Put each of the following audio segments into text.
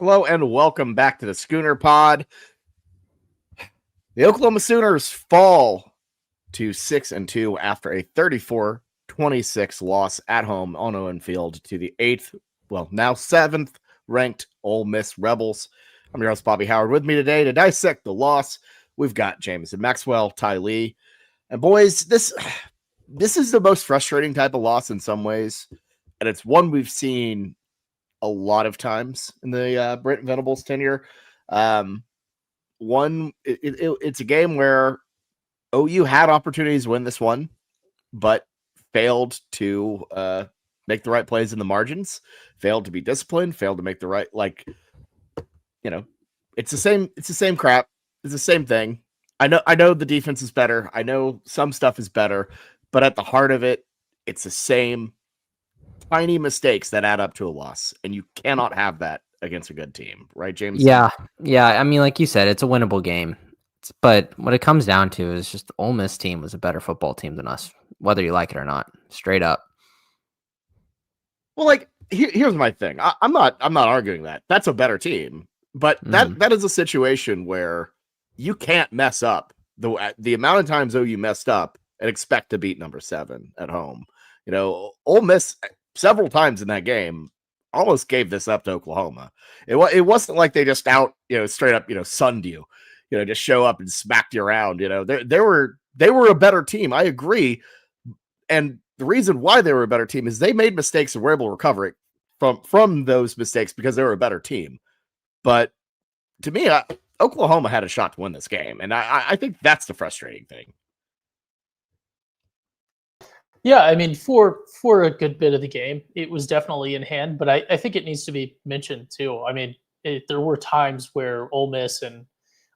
Hello and welcome back to the Schooner Pod. The Oklahoma Sooners fall to 6-2 after a 34-26 loss at home on Owen Field to the now 7th ranked Ole Miss Rebels. I'm your host, Bobby Howard. With me today to dissect the loss, we've got Jameson Maxwell, Ty Lee. And boys, this is the most frustrating type of loss in some ways. And it's one we've seen a lot of times in the Brent Venables tenure. It's a game where OU had opportunities to win this one, but failed to make the right plays in the margins, failed to be disciplined, failed to make the right, it's the same crap. It's the same thing. I know the defense is better. I know some stuff is better, but at the heart of it, it's the same tiny mistakes that add up to a loss, and you cannot have that against a good team, right, James? Yeah. I mean, like you said, it's a winnable game, but what it comes down to is just the Ole Miss team was a better football team than us, whether you like it or not, straight up. Well, here's my thing. I'm not arguing that. That's a better team, but that is a situation where you can't mess up the amount of times OU messed up and expect to beat number 7 at home. Ole Miss several times in that game almost gave this up to Oklahoma. It wasn't like they just straight up, sunned you, just show up and smacked you around. They were a better team. I agree. And the reason why they were a better team is they made mistakes and were able to recover it from those mistakes because they were a better team. But to me, Oklahoma had a shot to win this game. And I think that's the frustrating thing. Yeah, I mean, for a good bit of the game, it was definitely in hand, but I think it needs to be mentioned too. I mean, there were times where Ole Miss and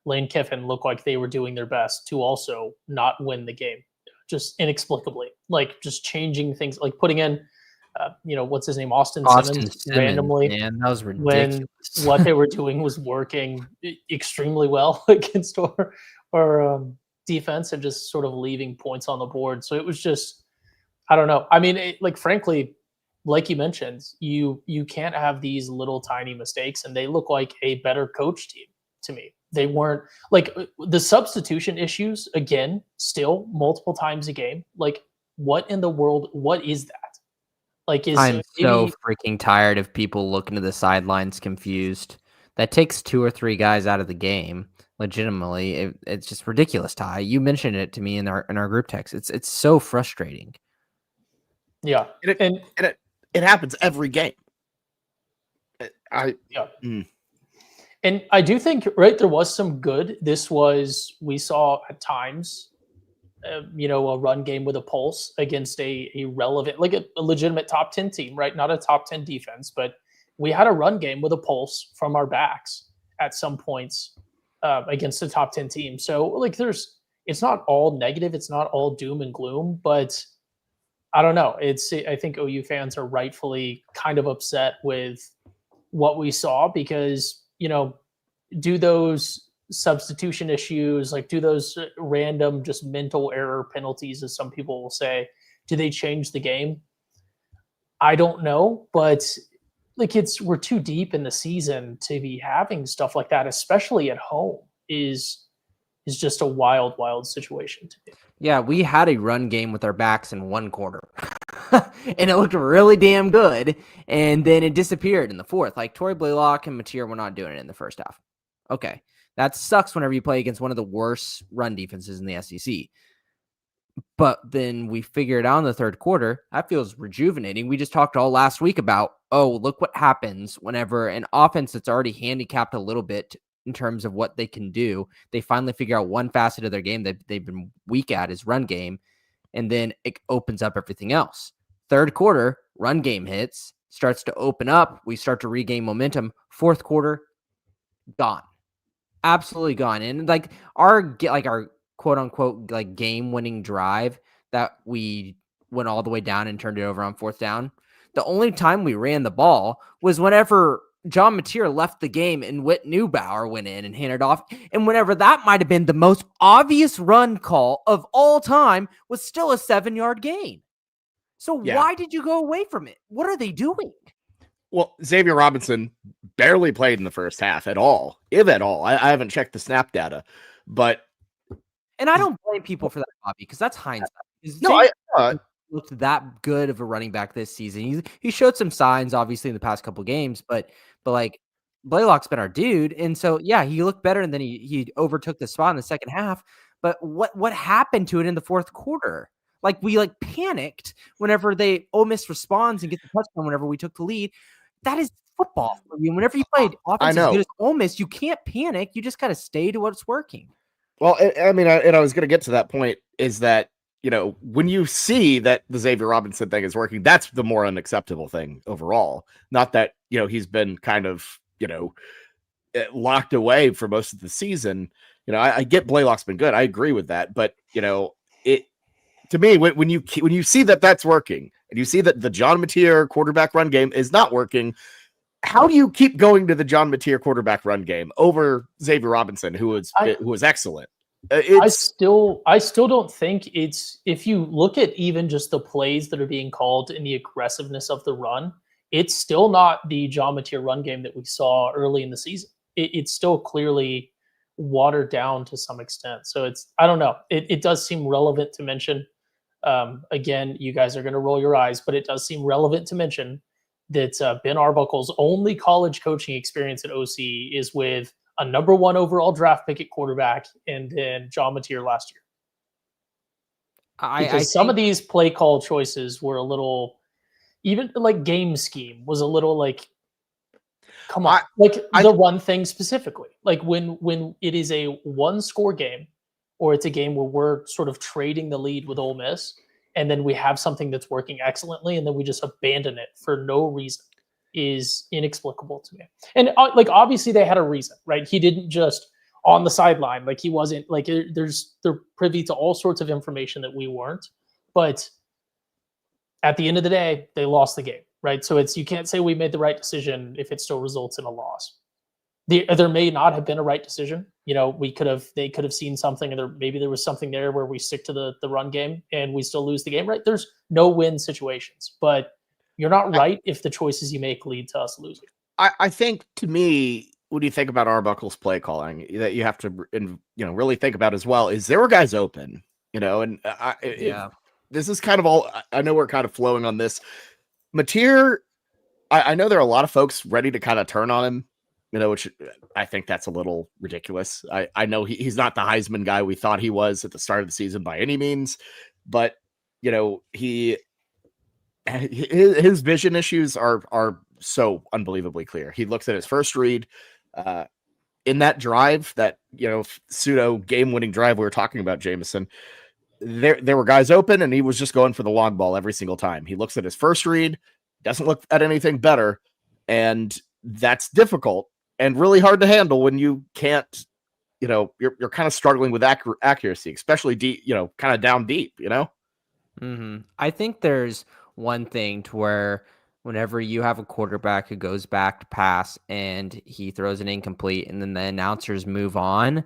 Lane Kiffin looked like they were doing their best to also not win the game, just inexplicably, like just changing things, like putting in, what's his name, Austin Simmons randomly. Man, that was ridiculous. When what they were doing was working extremely well against our defense and just sort of leaving points on the board. So it was just, I don't know. I mean, frankly, like you mentioned, you can't have these little tiny mistakes, and they look like a better coach team to me. They weren't like the substitution issues again, still multiple times a game. Like, what in the world? What is that? I'm so freaking tired of people looking to the sidelines confused. That takes 2 or 3 guys out of the game. Legitimately, it's just ridiculous. Ty, you mentioned it to me in our group text. It's so frustrating. Yeah, and it happens every game. And I do think, right, there was some good. We saw at times, a run game with a pulse against a relevant, like a legitimate top 10 team, right? Not a top 10 defense, but we had a run game with a pulse from our backs at some points against a top 10 team. So it's not all negative. It's not all doom and gloom, but I don't know. I think OU fans are rightfully kind of upset with what we saw because, do those substitution issues, do those random just mental error penalties, as some people will say, do they change the game? I don't know, but we're too deep in the season to be having stuff like that, especially at home, is just a wild, wild situation to me. Yeah, we had a run game with our backs in one quarter, and it looked really damn good, and then it disappeared in the fourth. Like, Torrey Blaylock and Mateer were not doing it in the first half. Okay, that sucks whenever you play against one of the worst run defenses in the SEC. But then we figure it out in the third quarter. That feels rejuvenating. We just talked all last week about, look what happens whenever an offense that's already handicapped a little bit in terms of what they can do, they finally figure out one facet of their game that they've been weak at is run game, and then it opens up everything else. Third quarter, run game hits, starts to open up, we start to regain momentum. Fourth quarter, gone. Absolutely gone. And our quote unquote game winning drive that we went all the way down and turned it over on fourth down, the only time we ran the ball was whenever John Mateer left the game and Whit Neubauer went in and handed off. And whenever that might have been the most obvious run call of all time, was still a 7-yard gain. So why did you go away from it? What are they doing? Well, Xavier Robinson barely played in the first half at all, if at all. I haven't checked the snap data, but And I don't blame people for that, Bobby, because that's hindsight. no, I Looked that good of a running back this season. He showed some signs, obviously, in the past couple games, but like Blaylock's been our dude, and so yeah, he looked better, and then he overtook the spot in the second half. But what happened to it in the fourth quarter? Like we panicked whenever Ole Miss responds and gets the touchdown whenever we took the lead. That is football for you. Whenever you play offense as good as Ole Miss, you can't panic. You just got to stay to what's working. Well, I mean, I was going to get to that point. Is that when you see that the Xavier Robinson thing is working, that's the more unacceptable thing overall. Not that he's been kind of locked away for most of the season. I get Blaylock's been good. I agree with that, but it to me when you see that that's working and you see that the John Mateer quarterback run game is not working, how do you keep going to the John Mateer quarterback run game over Xavier Robinson, who was excellent? I still don't think it's, if you look at even just the plays that are being called and the aggressiveness of the run, it's still not the John Mateer run game that we saw early in the season. It's still clearly watered down to some extent. So I don't know. It does seem relevant to mention. Again, you guys are going to roll your eyes, but it does seem relevant to mention that Ben Arbuckle's only college coaching experience at OC is with a number 1 overall draft pick at quarterback and then John Mateer last year. Because some of these play call choices were a little, even like game scheme was a little like, come on, the run thing specifically. Like when it is a 1-score game, or it's a game where we're sort of trading the lead with Ole Miss, and then we have something that's working excellently, and then we just abandon it for no reason, is inexplicable to me. And obviously they had a reason, right? He didn't just on the sideline, he wasn't they're privy to all sorts of information that we weren't. But at the end of the day, they lost the game, right? So you can't say we made the right decision if it still results in a loss. There may not have been a right decision. They could have seen something, and maybe there was something there where we stick to the run game and we still lose the game, right? There's no win situations, but you're not right if the choices you make lead to us losing. I think, to me, when you think about Arbuckle's play calling, that you have to really think about as well is there were guys open, and this is kind of all. I know we're kind of flowing on this. Mateer, I know there are a lot of folks ready to kind of turn on him, which I think that's a little ridiculous. I know he's not the Heisman guy we thought he was at the start of the season by any means, but his vision issues are so unbelievably clear. He looks at his first read in that drive, that pseudo game-winning drive we were talking about, Jameson. There were guys open, and he was just going for the long ball every single time. He looks at his first read, doesn't look at anything better, and that's difficult and really hard to handle when you can't. You're kind of struggling with accuracy, especially deep. Kind of down deep. Mm-hmm. I think there's one thing to where whenever you have a quarterback who goes back to pass and he throws an incomplete, and then the announcers move on,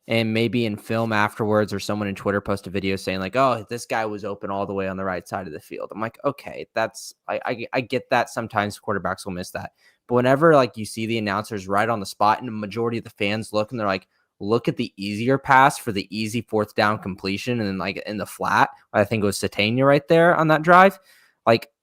and maybe in film afterwards, or someone in Twitter post a video saying oh, this guy was open all the way on the right side of the field. I'm like, okay, I get that. Sometimes quarterbacks will miss that. But whenever you see the announcers right on the spot, and the majority of the fans look, and they're like, look at the easier pass for the easy 4th down completion, and then in the flat, I think it was Satania right there on that drive.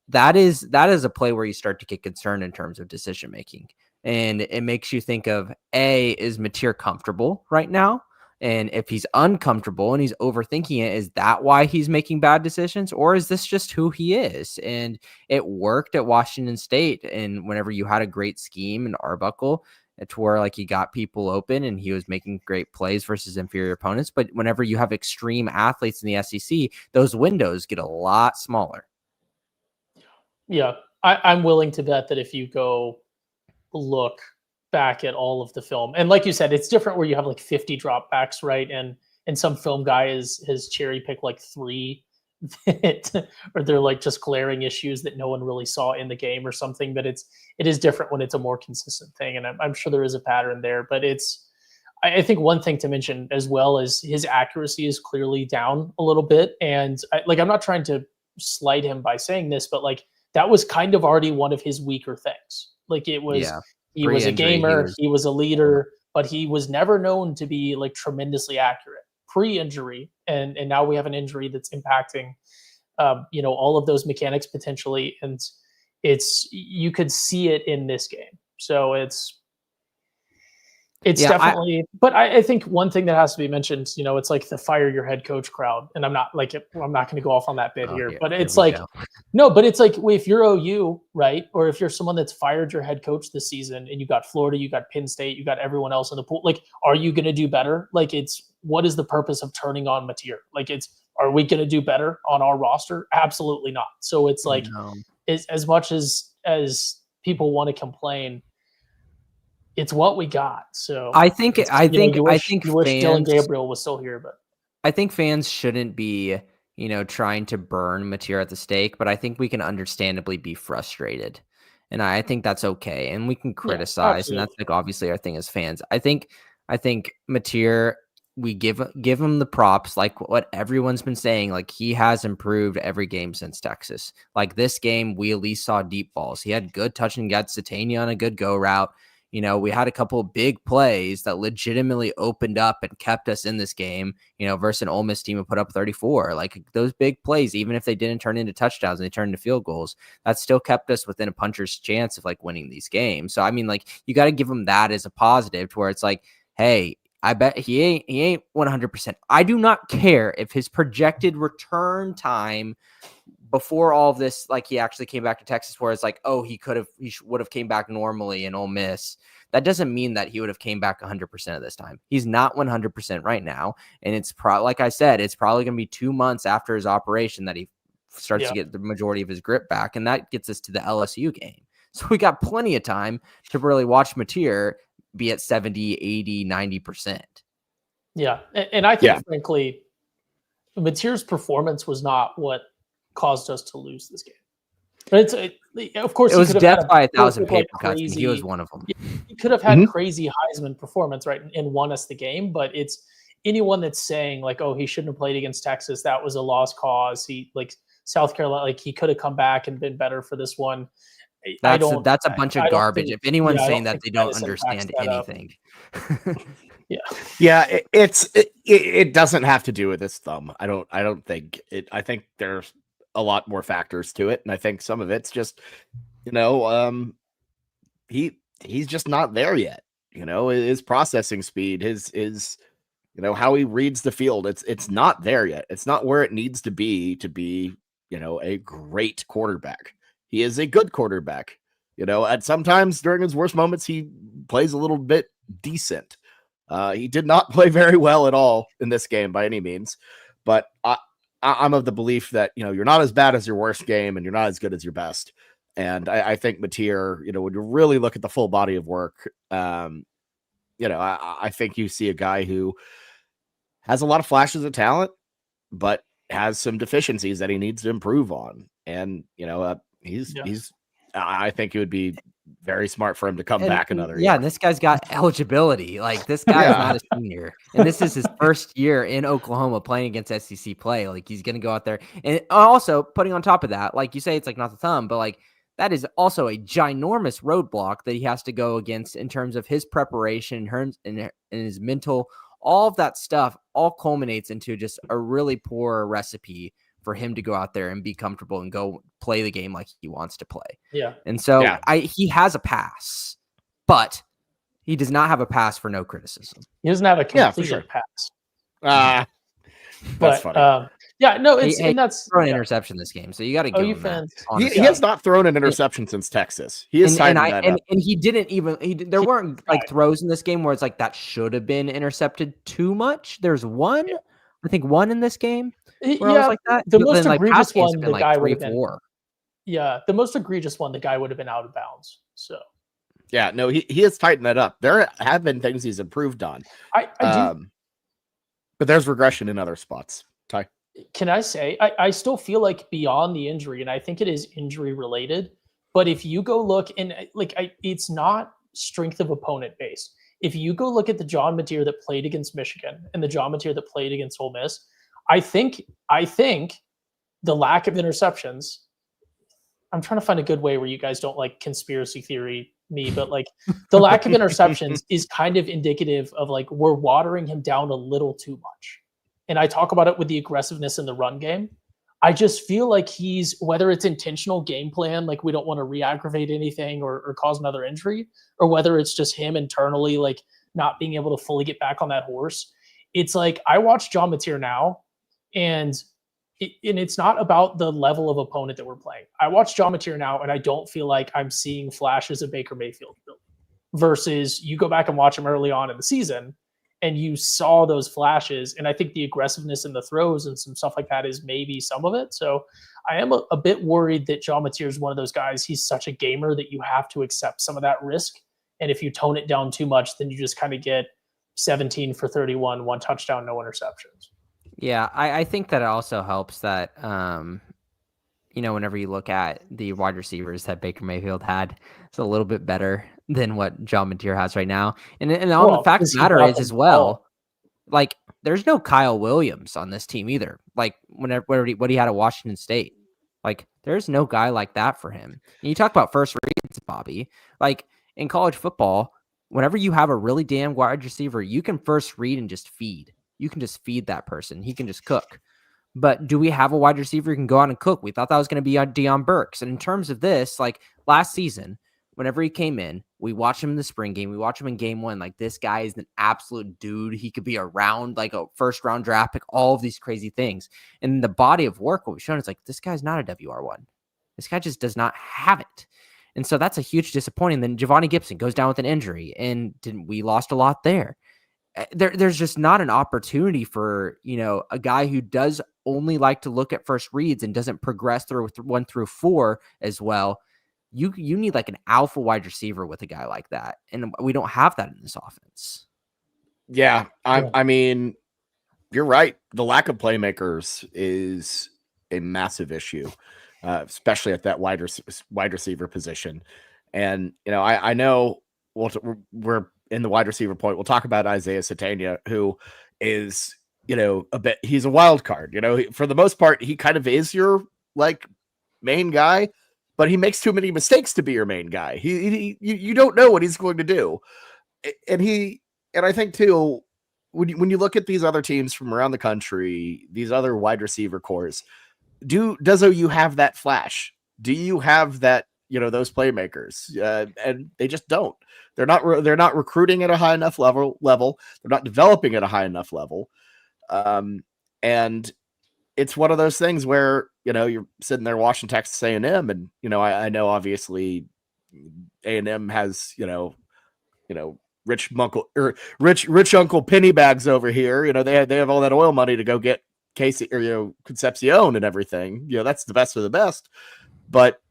That is a play where you start to get concerned in terms of decision making, and it makes you think of, is Mateer comfortable right now? And if he's uncomfortable and he's overthinking it, is that why he's making bad decisions, or is this just who he is? And it worked at Washington State, and whenever you had a great scheme in Arbuckle, to where he got people open and he was making great plays versus inferior opponents. But whenever you have extreme athletes in the SEC, those windows get a lot smaller. Yeah, I'm willing to bet that if you go look back at all of the film, and like you said, it's different where you have 50 dropbacks, right? And some film guy has cherry picked 3 that, or they're just glaring issues that no one really saw in the game or something. But it is different when it's a more consistent thing, and I'm sure there is a pattern there. But I think one thing to mention as well is his accuracy is clearly down a little bit, and I'm not trying to slight him by saying this, but that was kind of already one of his weaker things. Like he was a gamer, he was a leader, but he was never known to be like tremendously accurate pre-injury. And now we have an injury that's impacting, all of those mechanics potentially. And you could see it in this game. So it's definitely, but I think one thing that has to be mentioned, it's like the fire your head coach crowd. And I'm not going to go off on that bit here, but it's like, no, but it's like if you're OU, right? Or if you're someone that's fired your head coach this season and you got Florida, you got Penn State, you got everyone else in the pool, like, are you going to do better? Like what is the purpose of turning on Mateer? Like are we going to do better on our roster? Absolutely not. So it's like, as much as people want to complain, it's what we got. So I think you wish Dylan Gabriel was still here, but I think fans shouldn't be, trying to burn Mateer at the stake, but I think we can understandably be frustrated. And I think that's okay. And we can criticize, and that's like obviously our thing as fans. I think Mateer, we give him the props, like what everyone's been saying. Like he has improved every game since Texas. Like this game, we at least saw deep balls. He had good touch and get Satania on a good go route. We had a couple of big plays that legitimately opened up and kept us in this game, versus an Ole Miss team who put up 34. Like those big plays, even if they didn't turn into touchdowns and they turned into field goals, that still kept us within a puncher's chance of like winning these games. So, I mean, like you got to give him that as a positive to where it's like, hey, I bet he ain't 100%. I do not care if his projected return time before all of this, like he actually came back to Texas, where it's like, oh, he would have came back normally in Ole Miss. That doesn't mean that he would have came back 100% of this time. He's not 100% right now. And it's like I said, it's probably going to be 2 months after his operation that he starts to get the majority of his grip back. And that gets us to the LSU game. So we got plenty of time to really watch Mateer be at 70, 80, 90%. Yeah. And I think, frankly, Mateer's performance was not what caused us to lose this game. But of course, it was death by 1,000 paper cuts, and he was one of them. He could have had crazy Heisman performance, right, and won us the game. But it's anyone that's saying like, oh, he shouldn't have played against Texas. That was a lost cause. He like South Carolina, like he could have come back and been better for this one. That's a bunch of garbage. If anyone's saying that, they don't understand anything. It doesn't have to do with his thumb. I don't think it. I think there's a lot more factors to it, and I think some of it's just, he's just not there yet. His processing speed, his how he reads the field. It's not there yet. It's not where it needs to be a great quarterback. He is a good quarterback. At sometimes during his worst moments, he plays a little bit decent. He did not play very well at all in this game by any means, but I'm of the belief that, you're not as bad as your worst game and you're not as good as your best. And I think Mateer, when you really look at the full body of work, I think you see a guy who has a lot of flashes of talent, but has some deficiencies that he needs to improve on. And, I think it would be very smart for him to come back another year. Yeah, and this guy's got eligibility. Like this guy is not a senior, and this is his first year in Oklahoma playing against SEC play. Like he's gonna go out there, and also putting on top of that, like you say, it's like not the thumb, but like that is also a ginormous roadblock that he has to go against in terms of his preparation and his mental. All of that stuff all culminates into just a really poor recipe for him to go out there and be comfortable and go play the game like he wants to play. Yeah. And so he has a pass, but he does not have a pass for no criticism. He doesn't have a complete pass. That's funny. And that's thrown an interception this game. So you got to give him fans. that. He has not thrown an interception since Texas. He is and he didn't even. There weren't like throws in this game where it's like that should have been intercepted too much. There's one, I think one in this game. Where I was like that. The most egregious one, the guy would have been. 3-4. Yeah, the most egregious one, the guy would have been out of bounds. So. Yeah, no, he has tightened that up. There have been things he's improved on. I do. But there's regression in other spots. Ty? Can I say, I still feel like beyond the injury, and I think it is injury related, but if you go look, and it's not strength of opponent based. If you go look at the John Mateer that played against Michigan and the John Mateer that played against Ole Miss, I think the lack of interceptions I'm trying to find a good way where you guys don't like conspiracy theory me, but like the lack of interceptions is kind of indicative of like we're watering him down a little too much. And I talk about it with the aggressiveness in the run game. I just feel like he's, whether it's intentional game plan, like we don't want to re-aggravate anything or cause another injury, or whether it's just him internally, like not being able to fully get back on that horse. It's like I watch John Mateer now, and it's not about the level of opponent that we're playing. I watch John Mateer now, and I don't feel like I'm seeing flashes of Baker Mayfield versus you go back and watch him early on in the season, and you saw those flashes. And I think the aggressiveness in the throws and some stuff like that is maybe some of it. So I am a bit worried that John Mateer is one of those guys. He's such a gamer that you have to accept some of that risk. And if you tone it down too much, then you just kind of get 17 for 31, 1 touchdown, no interceptions. Yeah, I think that it also helps that, whenever you look at the wide receivers that Baker Mayfield had, it's a little bit better than what John Mateer has right now. And the fact of the matter is as well, like, there's no Kyle Williams on this team either. Like, what he had at Washington State. Like, there's no guy like that for him. And you talk about first reads, Bobby. Like, in college football, whenever you have a really damn wide receiver, you can first read and just feed. You can just feed that person. He can just cook. But do we have a wide receiver who can go out and cook? We thought that was going to be Deion Burks. And in terms of this, like last season, whenever he came in, we watched him in the spring game. We watched him in game 1. Like, this guy is an absolute dude. He could be around like a first-round draft pick, all of these crazy things. And the body of work, what we've shown is like, this guy's not a WR1. This guy just does not have it. And so that's a huge disappointing. Then Giovanni Gibson goes down with an injury, and we lost a lot there. There's just not an opportunity for, a guy who does only like to look at first reads and doesn't progress through 1 through 4 as well. You need like an alpha wide receiver with a guy like that. And we don't have that in this offense. Yeah. I mean, you're right. The lack of playmakers is a massive issue, especially at that wide receiver position. And, I know we're in the wide receiver point. We'll talk about Isaiah Satania, who is, he's a wild card. For the most part, he kind of is your like main guy, but he makes too many mistakes to be your main guy. You don't know what he's going to do. And I think too, when you look at these other teams from around the country, these other wide receiver cores, does OU have that flash? Do you have that, those playmakers? And they just don't. They're not recruiting at a high enough level. They're not developing at a high enough level. And it's one of those things where, you're sitting there watching Texas A&M, and, I know obviously A&M has, rich uncle Pennybags over here. They have all that oil money to go get Casey or, Concepcion and everything. That's the best of the best. But,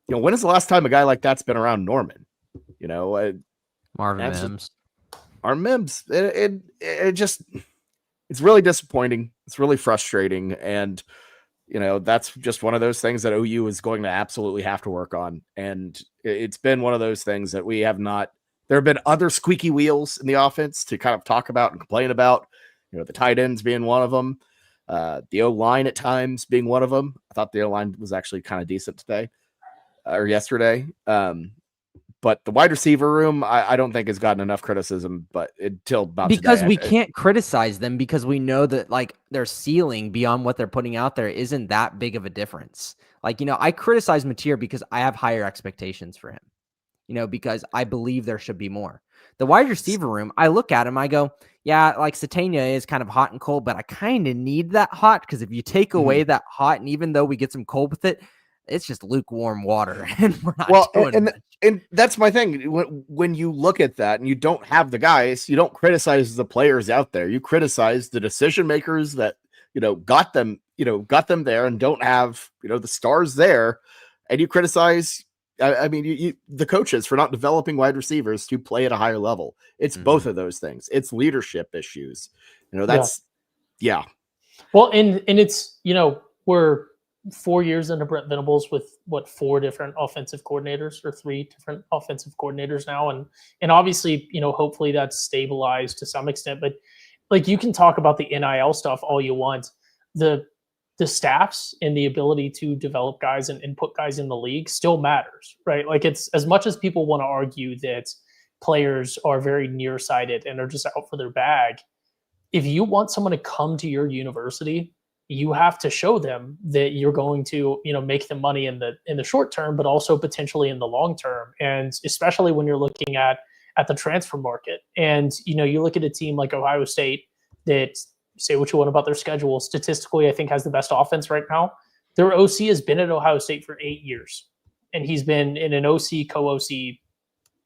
when is the last time a guy like that's been around Norman? Marvin Mims. Marvin Mims. It just, it's really disappointing. It's really frustrating. And, that's just one of those things that OU is going to absolutely have to work on. And it's been one of those things that we have not, there have been other squeaky wheels in the offense to kind of talk about and complain about, the tight ends being one of them, the O-line at times being one of them. I thought the O-line was actually kind of decent today or yesterday. But the wide receiver room, I don't think has gotten enough criticism, but until about because today, we can't criticize them because we know that like their ceiling beyond what they're putting out there isn't that big of a difference. Like, I criticize Mateer because I have higher expectations for him, because I believe there should be more. The wide receiver room, I look at him, I go, yeah, like Satania is kind of hot and cold, but I kind of need that hot because if you take away that hot, and even though we get some cold with it, it's just lukewarm water, and we're not doing much. And that's my thing. When you look at that and you don't have the guys, you don't criticize the players out there. You criticize the decision makers that, got them there and don't have, the stars there. And you criticize, the coaches for not developing wide receivers to play at a higher level. It's both of those things. It's leadership issues. That's, yeah. Well, and it's, we're 4 years into Brent Venables with 4 different offensive coordinators or 3 different offensive coordinators now. And obviously, hopefully that's stabilized to some extent, but like you can talk about the NIL stuff all you want. The the staffs and the ability to develop guys and put guys in the league still matters, right? Like, it's as much as people want to argue that players are very nearsighted and are just out for their bag. If you want someone to come to your university, you have to show them that you're going to, make them money in the short term, but also potentially in the long term. And especially when you're looking at the transfer market. And, you look at a team like Ohio State that, say what you want about their schedule, statistically, I think has the best offense right now. Their OC has been at Ohio State for 8 years, and he's been in an OC, co-OC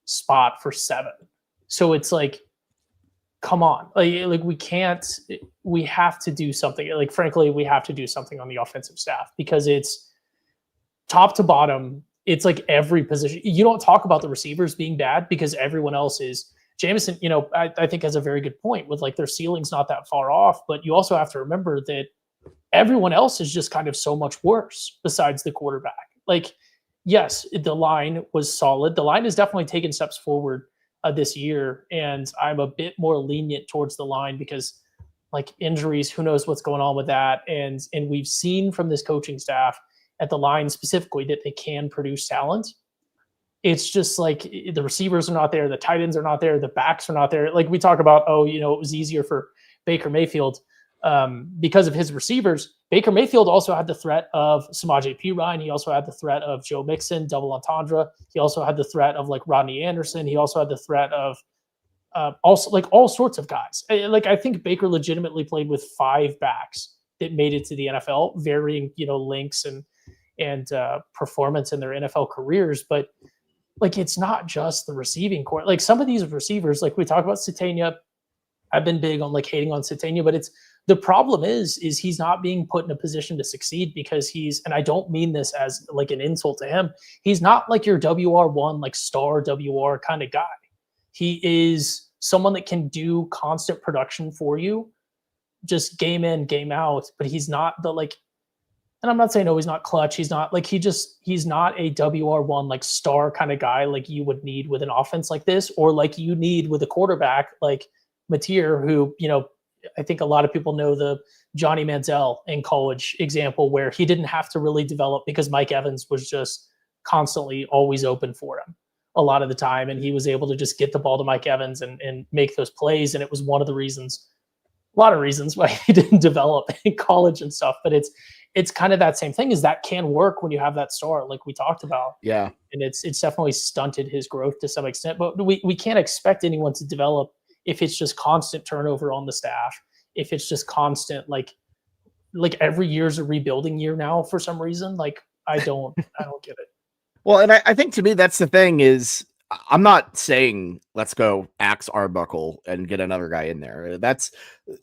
spot for 7. So it's like, come on, like we have to do something. Like, frankly, we have to do something on the offensive staff, because it's top to bottom. It's like every position. You don't talk about the receivers being bad because everyone else is. Jameson, I think has a very good point with, like, their ceiling's not that far off, but you also have to remember that everyone else is just kind of so much worse besides the quarterback. Like, yes, the line was solid. The line has definitely taken steps forward this year, and I'm a bit more lenient towards the line because, like, injuries, who knows what's going on with that, and we've seen from this coaching staff at the line specifically that they can produce talent. It's just like the receivers are not there, the tight ends are not there, the backs are not there. Like, we talk about, it was easier for Baker Mayfield because of his receivers. Baker Mayfield also had the threat of Samaje Perine. He also had the threat of Joe Mixon, double entendre. He also had the threat of, like, Rodney Anderson. He also had the threat of also, like, all sorts of guys. Like, I think Baker legitimately played with 5 backs that made it to the NFL, varying, lengths and performance in their NFL careers. But, like, it's not just the receiving core. Like, some of these receivers, like we talk about Satania, I've been big on, like, hating on Satania, but the problem is he's not being put in a position to succeed because and I don't mean this as, like, an insult to him. He's not like your WR1, like, star WR kind of guy. He is someone that can do constant production for you, just game in, game out, but he's not the, like, and I'm not saying, he's not clutch. He's not like, he's not a WR1, like, star kind of guy like you would need with an offense like this, or like you need with a quarterback like Mateer, who, I think a lot of people know the Johnny Manziel in college example where he didn't have to really develop because Mike Evans was just constantly always open for him a lot of the time. And he was able to just get the ball to Mike Evans and make those plays. And it was one of the reasons, a lot of reasons why he didn't develop in college and stuff. But it's kind of that same thing, is that can work when you have that star, like we talked about. Yeah. And it's definitely stunted his growth to some extent, but we can't expect anyone to develop if it's just constant turnover on the staff, if it's just constant, like every year's a rebuilding year now for some reason. Like, I don't get it. Well, and I think, to me, that's the thing is, I'm not saying let's go axe Arbuckle and get another guy in there. That's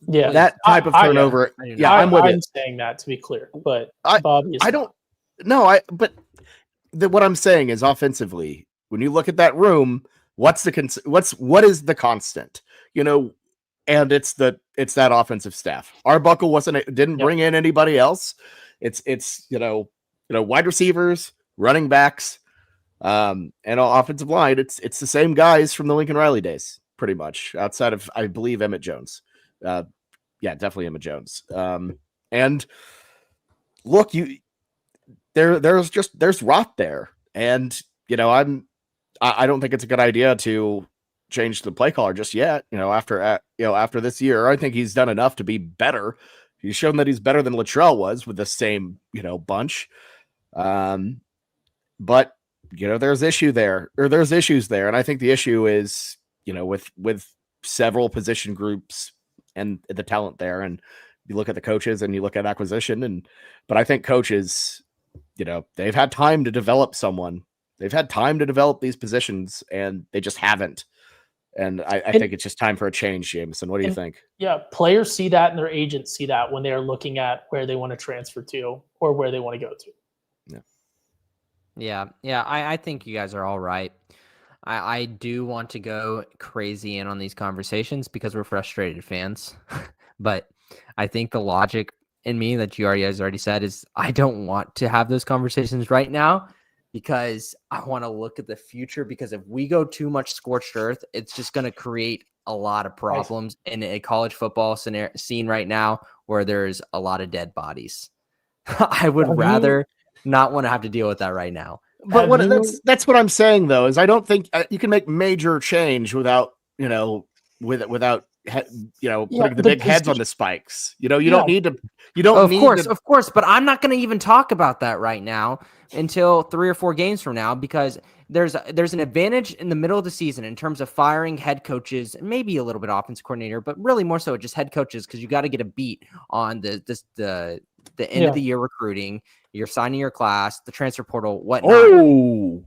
that type of turnover. I'm with I'm saying that, to be clear, but Bob, but what I'm saying is, offensively, when you look at that room, what is the constant? And it's that offensive staff. Arbuckle didn't bring in anybody else. It's wide receivers, running backs, and offensive line. It's the same guys from the Lincoln Riley days, pretty much, outside of, I believe, Emmett Jones. Definitely Emmett Jones. And look, there's rot there, and I don't think it's a good idea to change the play caller just yet. After this year, I think he's done enough to be better. He's shown that he's better than Luttrell was with the same bunch. But there's issues there, and I think the issue is with several position groups and the talent there. And you look at the coaches and you look at acquisition, but I think coaches, they've had time to develop someone. They've had time to develop these positions, and they just haven't. And I think it's just time for a change, Jameson. What do you think? Yeah, players see that, and their agents see that when they're looking at where they want to transfer to or where they want to go to. Yeah. I think you guys are all right. I do want to go crazy in on these conversations because we're frustrated fans. But I think the logic in me that you guys already said is I don't want to have those conversations right now, because I want to look at the future, because if we go too much scorched earth, it's just going to create a lot of problems in a college football scene right now where there's a lot of dead bodies. I would rather not want to have to deal with that right now. But that's what I'm saying though, is I don't think you can make major change without, without putting the big heads on the spikes. You don't need to. You don't. Of course. But I'm not going to even talk about that right now until 3 or 4 games from now, because there's an advantage in the middle of the season in terms of firing head coaches, and maybe a little bit offensive coordinator, but really more so just head coaches, because you got to get a beat on the end of the year recruiting. You're signing your class, the transfer portal, whatnot. Oh.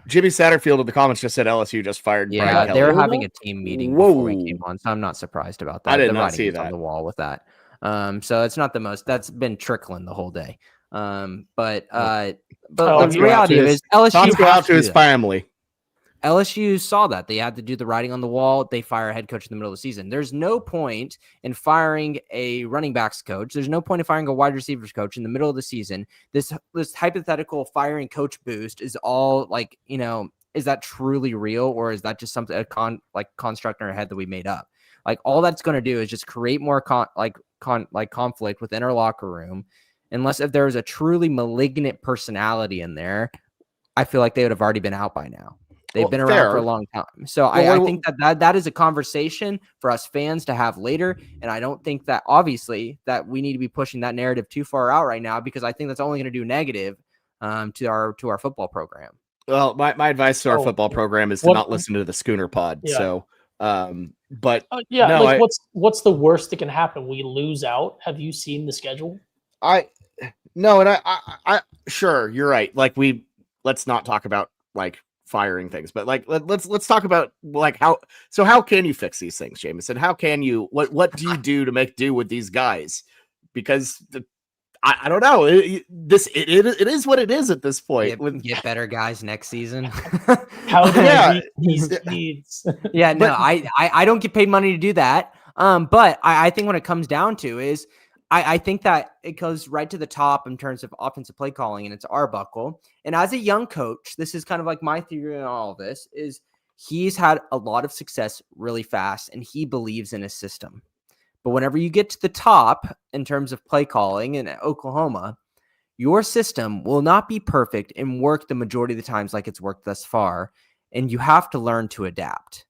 Jimmy Satterfield in the comments just said LSU just fired. Yeah, Brian they're Kelly. having a team meeting before we came on, so I'm not surprised about that. I did not see that on the wall with that. So it's not the most. That's been trickling the whole day. But the reality is LSU go out to his family. LSU saw that they had to do the writing on the wall. They fire a head coach in the middle of the season. There's no point in firing a running backs coach. There's no point in firing a wide receivers coach in the middle of the season. This hypothetical firing coach boost is all like, is that truly real, or is that just something construct in our head that we made up? Like, all that's going to do is just create more conflict within our locker room. Unless if there was a truly malignant personality in there, I feel like they would have already been out by now. They've been around for a long time. So I think that is a conversation for us fans to have later. And I don't think that, obviously, that we need to be pushing that narrative too far out right now, because I think that's only going to do negative to our football program. Well, my advice to our football program is to not listen to the Schooner Pod. Yeah. So, what's the worst that can happen? We lose out. Have you seen the schedule? Sure, you're right. Let's not talk about firing things, but let's talk about how can you fix these things, Jameson? How can you, what do you do to make do with these guys? Because I don't know. It is what it is at this point. Get better guys next season. How do I meet these needs? Yeah, no, I don't get paid money to do that. But I think when it comes down to is, I think that it goes right to the top in terms of offensive play calling, and it's Arbuckle. And as a young coach, this is kind of like my theory on all of this, is he's had a lot of success really fast, and he believes in his system. But whenever you get to the top in terms of play calling in Oklahoma, your system will not be perfect and work the majority of the times like it's worked thus far, and you have to learn to adapt.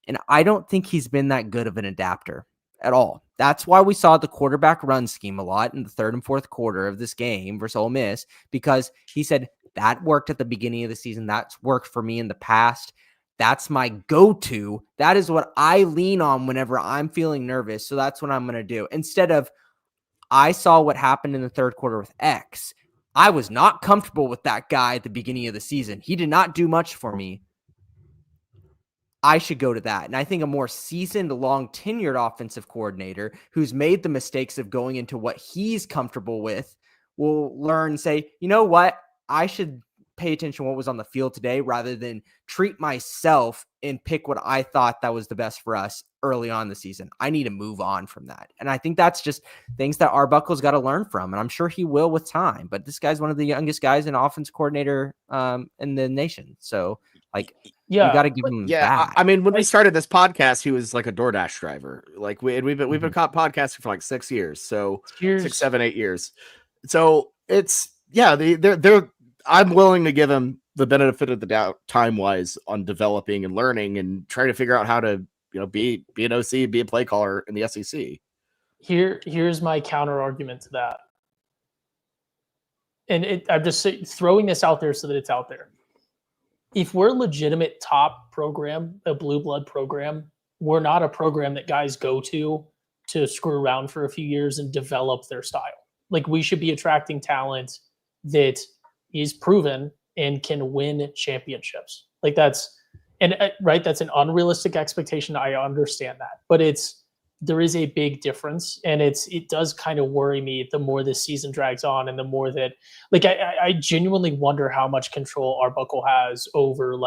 And I don't think he's been that good of an adapter at all. That's why we saw the quarterback run scheme a lot in the third and fourth quarter of this game versus Ole Miss, because he said that worked at the beginning of the season. That's worked for me in the past. That's my go-to. That is what I lean on whenever I'm feeling nervous. So that's what I'm going to do. Instead of, I saw what happened in the third quarter with X. I was not comfortable with that guy at the beginning of the season. He did not do much for me. I should go to that. And I think a more seasoned, long-tenured offensive coordinator who's made the mistakes of going into what he's comfortable with will learn and say, you know what? I should pay attention to what was on the field today rather than treat myself and pick what I thought that was the best for us early on in the season. I need to move on from that. And I think that's just things that Arbuckle's got to learn from. And I'm sure he will with time. But this guy's one of the youngest guys in offense coordinator in the nation. So, you got to give him that. I mean, when we started this podcast, he was like a DoorDash driver. We've been podcasting for 6 years. So 6, 7, 8 years. So it's, I'm willing to give him the benefit of the doubt time-wise on developing and learning and trying to figure out how to, be an OC, be a play caller in the SEC. Here's my counter argument to that. And I'm just throwing this out there so that it's out there. If we're a legitimate top program, a blue blood program, we're not a program that guys go to screw around for a few years and develop their style. We should be attracting talent that is proven and can win championships. That's an unrealistic expectation. I understand that, but there is a big difference, and it does kind of worry me the more this season drags on, and the more that I genuinely wonder how much control Arbuckle has over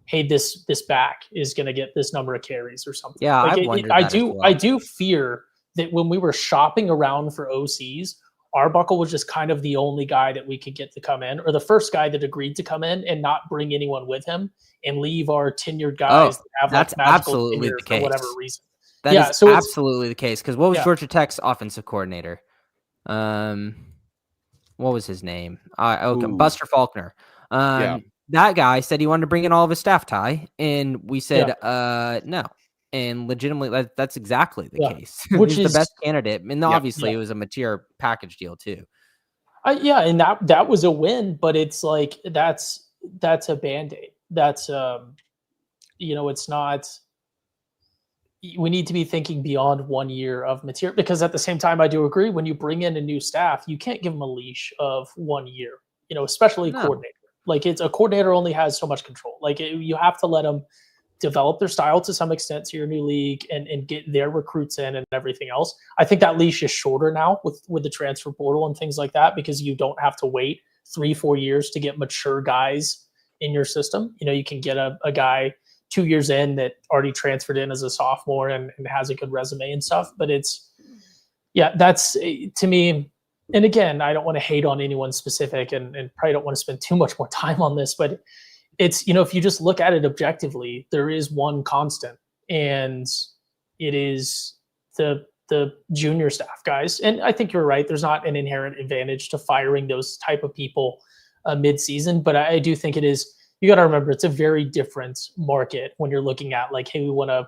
hey, this back is going to get this number of carries or something. Yeah, I do fear that when we were shopping around for OCs, Arbuckle was just kind of the only guy that we could get to come in, or the first guy that agreed to come in and not bring anyone with him and leave our tenured guys that have that's absolutely the case for whatever reason. That is absolutely the case. Because what was Georgia Tech's offensive coordinator? what was his name? Okay, Ooh. Buster Faulkner. Yeah. That guy said he wanted to bring in all of his staff, Ty, and we said, Yeah. no. And legitimately, that's exactly the Yeah. case. Which He's the is best candidate, and Yep. obviously it was a mature package deal too. Yeah, and that was a win, but it's like that's a band-aid. That's it's not. We need to be thinking beyond 1 year of material, because at the same time, I do agree, when you bring in a new staff, you can't give them a leash of 1 year. Especially No. coordinator. Like, it's a coordinator only has so much control. Like, you have to let them develop their style to some extent to your new league, and get their recruits in and everything else. I think that leash is shorter now with the transfer portal and things like that, because you don't have to wait 3-4 years to get mature guys in your system. You can get a guy 2 years in that already transferred in as a sophomore and has a good resume and stuff. But that's to me. And again, I don't want to hate on anyone specific, and probably don't want to spend too much more time on this, but it's, if you just look at it objectively, there is one constant, and it is the junior staff guys. And I think you're right. There's not an inherent advantage to firing those type of people mid-season, but I do think it is. You got to remember, it's a very different market when you're looking at, like, hey, we want a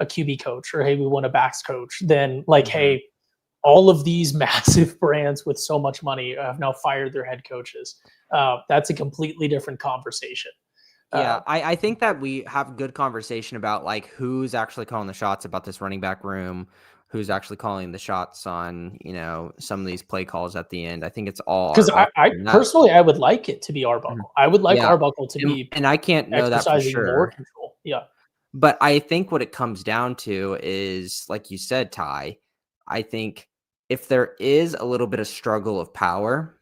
QB coach, or hey, we want a backs coach, than like, hey, all of these massive brands with so much money have now fired their head coaches. That's a completely different conversation. Yeah, I think that we have a good conversation about, like, who's actually calling the shots about this running back room, who's actually calling the shots on, some of these play calls at the end. I think it's all because I personally, I would like it to be Arbuckle. I would like Arbuckle to be, and I can't know that for sure. More control. Yeah, but I think what it comes down to is, like you said, Ty, I think if there is a little bit of struggle of power,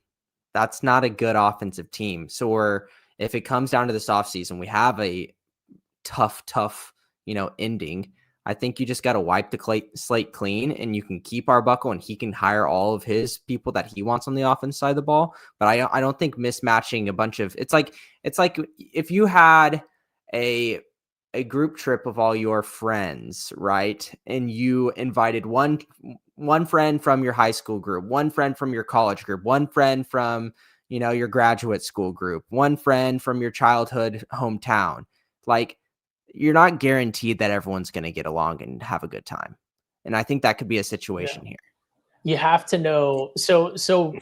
that's not a good offensive team. So if it comes down to this offseason, we have a tough, ending. I think you just got to wipe the slate clean, and you can keep Arbuckle, and he can hire all of his people that he wants on the offense side of the ball. But I don't think mismatching a bunch of, it's like if you had a group trip of all your friends, right? And you invited one friend from your high school group, one friend from your college group, one friend from, your graduate school group, one friend from your childhood hometown. Like, you're not guaranteed that everyone's going to get along and have a good time. And I think that could be a situation here. You have to know. So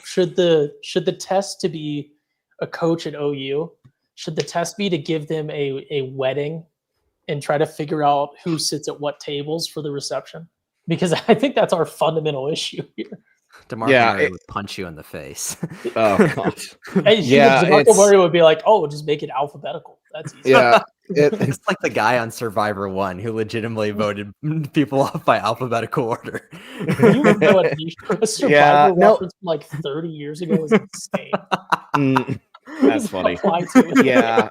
should the test to be a coach at OU, should the test be to give them a wedding and try to figure out who sits at what tables for the reception? Because I think that's our fundamental issue here. DeMarco Murray would punch you in the face. Oh, gosh. DeMarco Murray would be like, "Oh, just make it alphabetical. That's easy." Yeah. It's like the guy on Survivor 1 who legitimately voted people off by alphabetical order. You know a Survivor reference from like 30 years ago is insane. That's funny. Yeah.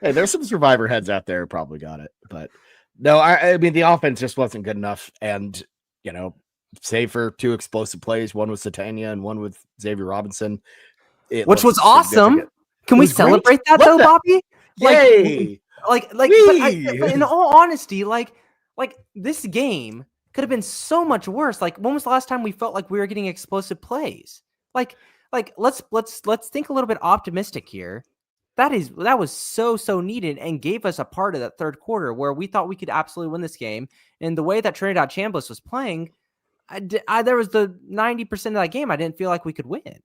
Hey, there's some Survivor heads out there who probably got it, but no, I mean, the offense just wasn't good enough, and save for two explosive plays, one with Satania and one with Xavier Robinson, which was awesome. Can we celebrate that though, Bobby? Yay! But in all honesty, like this game could have been so much worse. Like, when was the last time we felt like we were getting explosive plays? Like let's think a little bit optimistic here. That was so needed, and gave us a part of that third quarter where we thought we could absolutely win this game. And the way that Trinidad Chambliss was playing, there was the 90% of that game I didn't feel like we could win.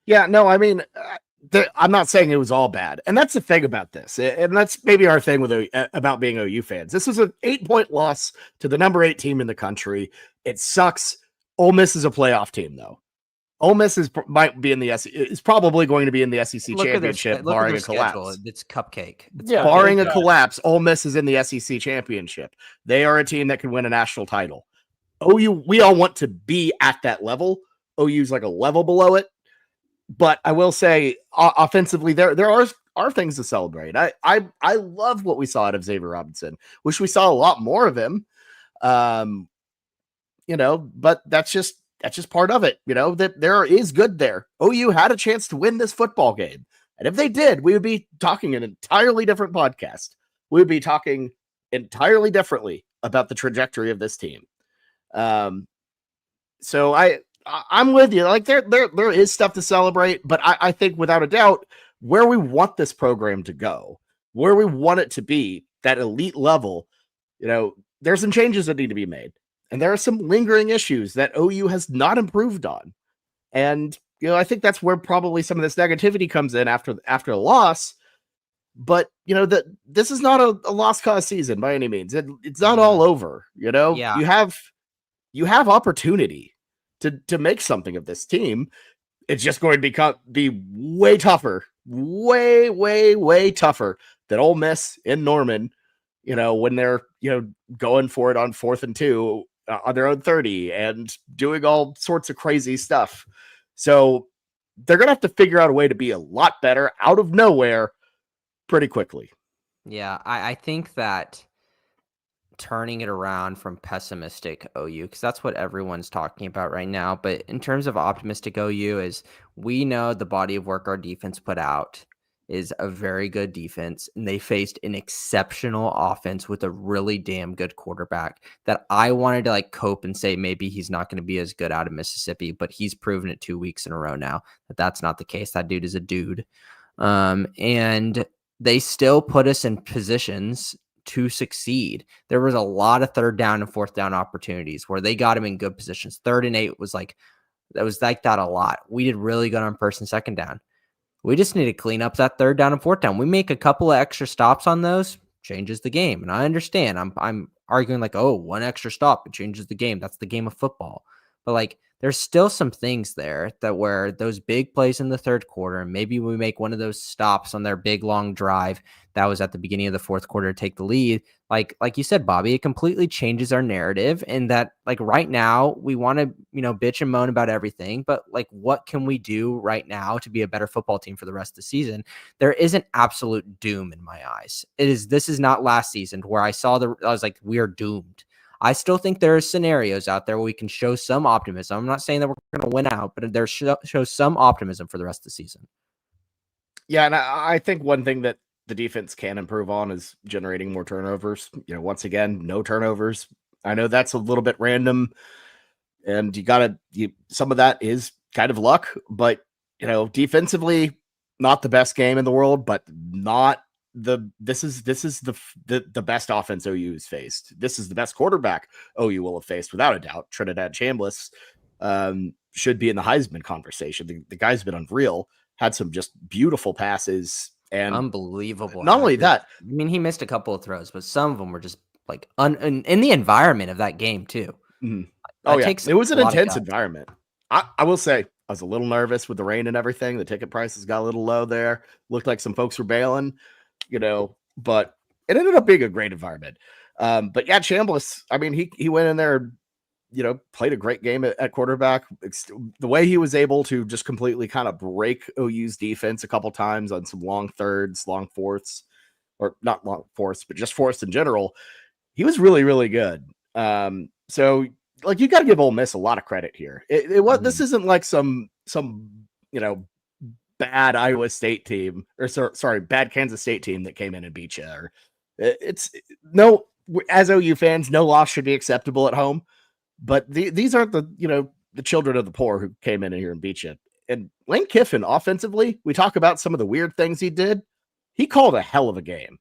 Yeah, no, I mean, I'm not saying it was all bad, and that's the thing about this, and that's maybe our thing about being OU fans. This was an 8-point loss to the number 8 team in the country. It sucks. Ole Miss is a playoff team, though. Ole Miss might be in the is probably going to be in the SEC championship, barring a collapse. It's cupcake. Barring a collapse, Ole Miss is in the SEC championship. They are a team that can win a national title. OU, we all want to be at that level. OU's like a level below it. But I will say, offensively, there are things to celebrate. I love what we saw out of Xavier Robinson. Wish we saw a lot more of him. But that's just part of it. That there is good there. OU had a chance to win this football game, and if they did, we would be talking an entirely different podcast. We would be talking entirely differently about the trajectory of this team. So I'm with you. Like there is stuff to celebrate, but I think without a doubt, where we want this program to go, where we want it to be, that elite level, there's some changes that need to be made. And there are some lingering issues that OU has not improved on. And, I think that's where probably some of this negativity comes in after a loss. But, this is not a lost cause season by any means. It's not all over, Yeah. You have opportunity to make something of this team. It's just going to be way tougher, way, way, way tougher than Ole Miss in Norman, when they're, going for it on 4th and 2 on their own 30 and doing all sorts of crazy stuff. So they're going to have to figure out a way to be a lot better out of nowhere pretty quickly. Yeah, I think that turning it around from pessimistic OU, because that's what everyone's talking about right now. But in terms of optimistic OU, is we know the body of work our defense put out is a very good defense, and they faced an exceptional offense with a really damn good quarterback that I wanted to cope and say maybe he's not going to be as good out of Mississippi, but he's proven it 2 weeks in a row now that that's not the case. That dude is a dude. And they still put us in positions to succeed. There was a lot of 3rd down and 4th down opportunities where they got him in good positions. 3rd and 8 was like that a lot. We did really good on 1st and 2nd down. We just need to clean up that 3rd down and 4th down. We make a couple of extra stops on those, changes the game. And I understand. I'm arguing one extra stop, it changes the game. That's the game of football. But there's still some things there that where those big plays in the 3rd quarter, and maybe we make one of those stops on their big long drive that was at the beginning of the 4th quarter to take the lead. Like you said, Bobby, it completely changes our narrative. And that right now we want to, bitch and moan about everything, but what can we do right now to be a better football team for the rest of the season? There isn't absolute doom in my eyes. This is not last season where I was like, we're doomed. I still think there are scenarios out there where we can show some optimism. I'm not saying that we're going to win out, but there shows some optimism for the rest of the season. Yeah, and I think one thing that the defense can improve on is generating more turnovers. Once again, no turnovers. I know that's a little bit random, and some of that is kind of luck, but defensively, not the best game in the world, but not this is the best offense OU has faced. This is the best quarterback OU will have faced without a doubt. Trinidad Chambliss should be in the Heisman conversation. The guy's been unreal. Had some just beautiful passes and unbelievable. Not only that, I mean, he missed a couple of throws, but some of them were just in the environment of that game too. Mm-hmm. Oh yeah, it was an intense environment. I will say I was a little nervous with the rain and everything. The ticket prices got a little low there. Looked like some folks were bailing, but it ended up being a great environment. But yeah, Chambliss, I mean, he went in there, played a great game at quarterback. The way he was able to just completely kind of break OU's defense a couple times on some long 3rds, long 4ths, or not long 4ths, but just 4ths in general. He was really, really good. So you got to give Ole Miss a lot of credit here. This isn't like some bad Iowa State team or bad Kansas State team that came in and beat you. As OU fans, no loss should be acceptable at home. But these aren't the children of the poor who came in here and beat you. And Lane Kiffin, offensively, we talk about some of the weird things he did. He called a hell of a game.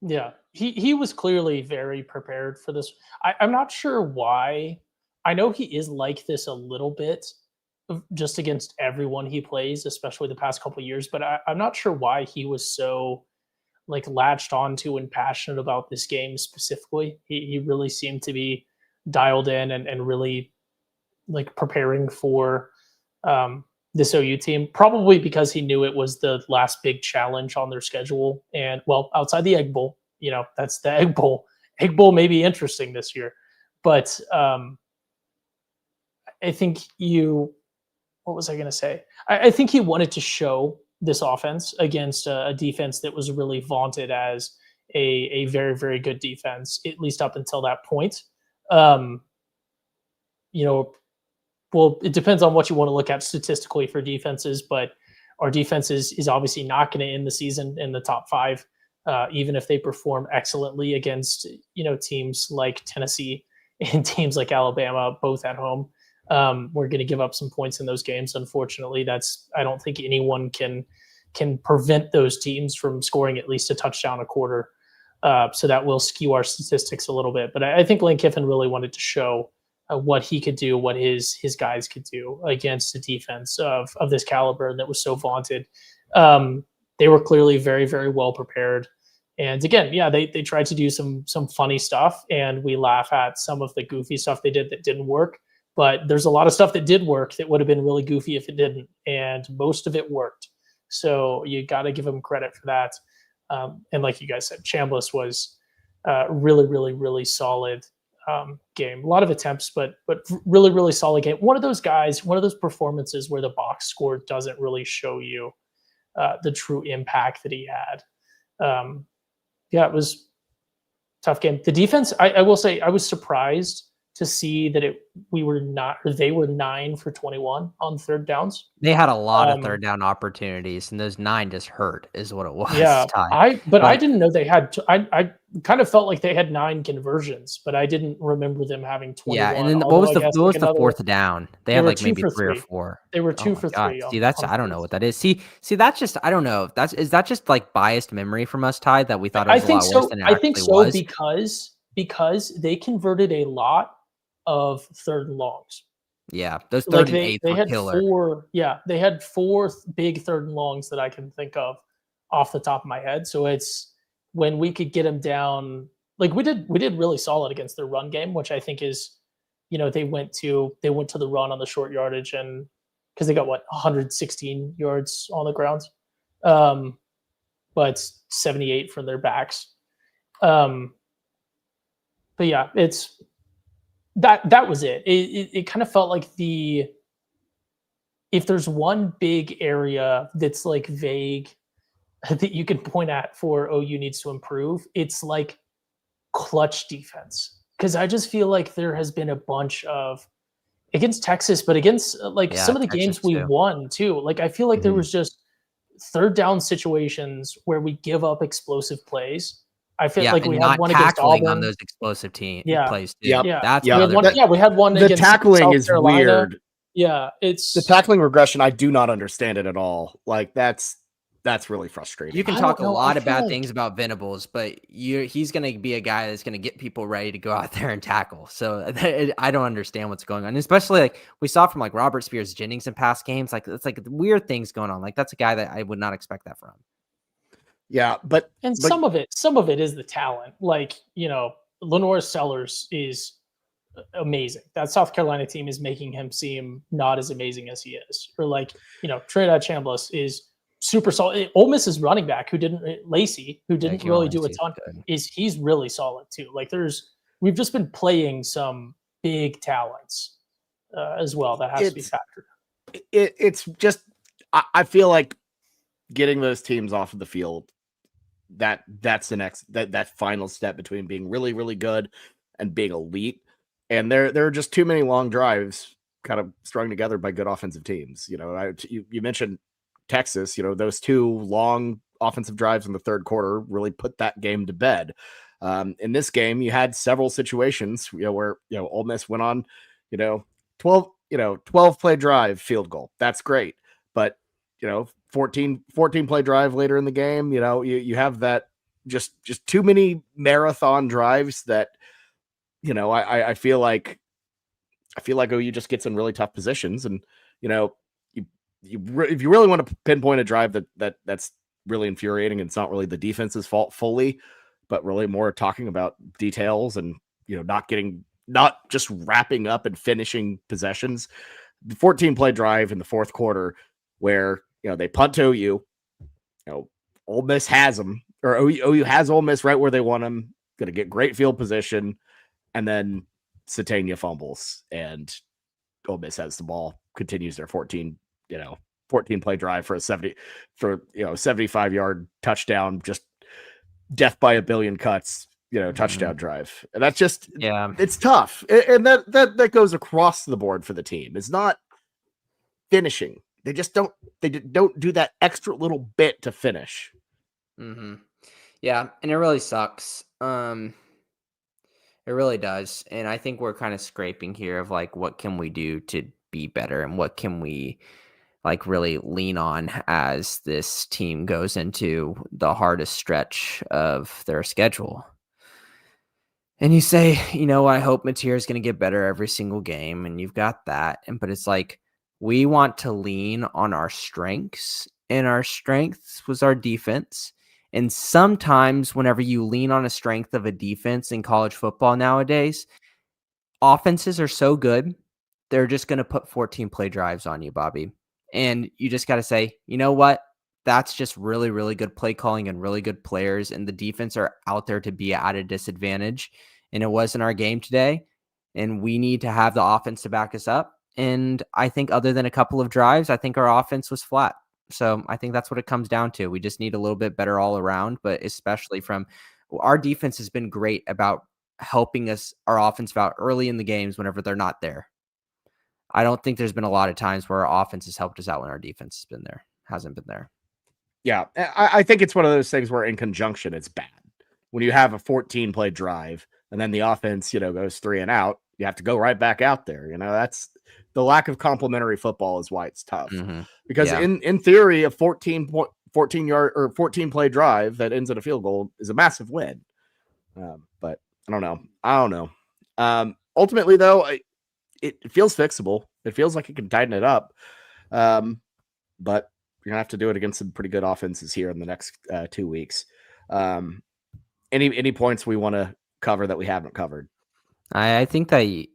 Yeah, he was clearly very prepared for this. I'm not sure why. I know he is like this a little bit, just against everyone he plays, especially the past couple of years. But I'm not sure why he was so latched onto and passionate about this game specifically. He really seemed to be dialed in and really preparing for this OU team, probably because he knew it was the last big challenge on their schedule. And outside the Egg Bowl, that's the Egg Bowl. Egg Bowl may be interesting this year, but I think what was I going to say? I think he wanted to show this offense against a defense that was really vaunted as a very, very good defense, at least up until that point. It depends on what you want to look at statistically for defenses, but our defense is obviously not going to end the season in the top 5, even if they perform excellently against, teams like Tennessee and teams like Alabama, both at home. We're going to give up some points in those games. Unfortunately, I don't think anyone can prevent those teams from scoring at least a touchdown a quarter. So that will skew our statistics a little bit. But I think Lane Kiffin really wanted to show what he could do, what his guys could do against a defense of this caliber that was so vaunted. They were clearly very, very well prepared. And again, yeah, they tried to do some funny stuff, and we laugh at some of the goofy stuff they did that didn't work. But there's a lot of stuff that did work that would have been really goofy if it didn't, and most of it worked. So you got to give them credit for that. And like you guys said, Chambliss was really, really, really solid game. A lot of attempts, but really, really solid game. One of those guys, one of those performances where the box score doesn't really show you the true impact that he had. Yeah, it was a tough game. The defense, I will say, I was surprised to see that they were 9 for 21 on third downs. They had a lot of third down opportunities, and those 9 just hurt, is what it was. Yeah, Ty. I didn't know they had. I kind of felt like they had 9 conversions, but I didn't remember them having 21. Yeah, and then what was the fourth down? They had like maybe 3 or 4. They were 2 for 3. See, I don't know what that is. See, that's just, I don't know. Is that just like biased memory from us, Ty, that we thought it was a lot worse than it actually was? because they converted a lot of third and longs. Yeah, those third and eighth were killer. They had 4 big third and longs that I can think of off the top of my head. So it's when we could get them down, like we did really solid against their run game, which I think is, they went to the run on the short yardage, and because they got 116 yards on the ground, but 78 from their backs. But yeah, it's. That was it. It kind of felt like if there's one big area that's like vague that you can point at for OU needs to improve, it's like clutch defense. Because I just feel like there has been a bunch of against Texas, but against some of the Texas games we won too. Like I feel like there was just third down situations where we give up explosive plays. I feel like we had one against Auburn on those explosive plays too. Yep. That's we had one. The against tackling South is Carolina. weird. Yeah, it's the tackling regression. I do not understand it at all. Like that's really frustrating. You can talk a lot of bad things about Venables, but he's going to be a guy that's going to get people ready to go out there and tackle. So I don't understand what's going on, especially like we saw from like Robert Spears Jennings in past games. Like it's like weird things going on. Like that's a guy that I would not expect that from. Yeah, but some of it is the talent. Like, Lenore Sellers is amazing. That South Carolina team is making him seem not as amazing as he is. Or like, Trinidad Chambliss is super solid. Ole Miss's running back Lacey, who didn't really do a ton, he's really solid too. Like we've just been playing some big talents as well. That has to be factored. It's just, I feel like getting those teams off of the field, that's the next that final step between being really, really good and being elite. And there are just too many long drives kind of strung together by good offensive teams. You mentioned Texas, those 2 long offensive drives in the third quarter really put that game to bed. In this game, you had several situations, where, Ole Miss went on, 12 play drive field goal. That's great. But, 14 play drive later in the game, you have that just too many marathon drives that, I feel like OU just gets in really tough positions. And, if you really want to pinpoint a drive that's really infuriating, and it's not really the defense's fault fully, but really more talking about details and, not just wrapping up and finishing possessions. The 14 play drive in the fourth quarter where, they punt to OU, Ole Miss has them, or OU has Ole Miss right where they want them, going to get great field position, and then Satania fumbles, and Ole Miss has the ball, continues their 14 play drive for a 75-yard touchdown, just death by a billion cuts, touchdown drive. And that's just, it's tough. And that goes across the board for the team. It's not finishing. They just don't do that extra little bit to finish. Mm-hmm. Yeah. And it really sucks. It It really does. And I think we're kind of scraping here of like, what can we do to be better and what can we like really lean on as this team goes into the hardest stretch of their schedule. And you say, I hope Mateer is going to get better every single game, and you've got that. But it's like, we want to lean on our strengths, and our strengths was our defense. And sometimes whenever you lean on a strength of a defense in college football nowadays, offenses are so good, they're just going to put 14 play drives on you, Bobby. And you just got to say, you know what? That's just really, really good play calling and really good players. And the defense are out there to be at a disadvantage. And it wasn't our game today. And we need to have the offense to back us up. And I think other than a couple of drives, I think our offense was flat. So I think that's what it comes down to. We just need a little bit better all around, but especially from our defense has been great about helping us, our offense out early in the games whenever they're not there. I don't think there's been a lot of times where our offense has helped us out when our defense has been there, hasn't been there. Yeah, I think it's one of those things where in conjunction, it's bad. When you have a 14 play drive and then the offense, goes 3 and out, you have to go right back out there. That's the lack of complementary football is why it's tough. Mm-hmm. Because in theory, a 14 play drive that ends in a field goal is a massive win. But I don't know. Ultimately, though, it feels fixable. It feels like it can tighten it up. But you're gonna have to do it against some pretty good offenses here in the next 2 weeks. Any points we want to cover that we haven't covered? I think that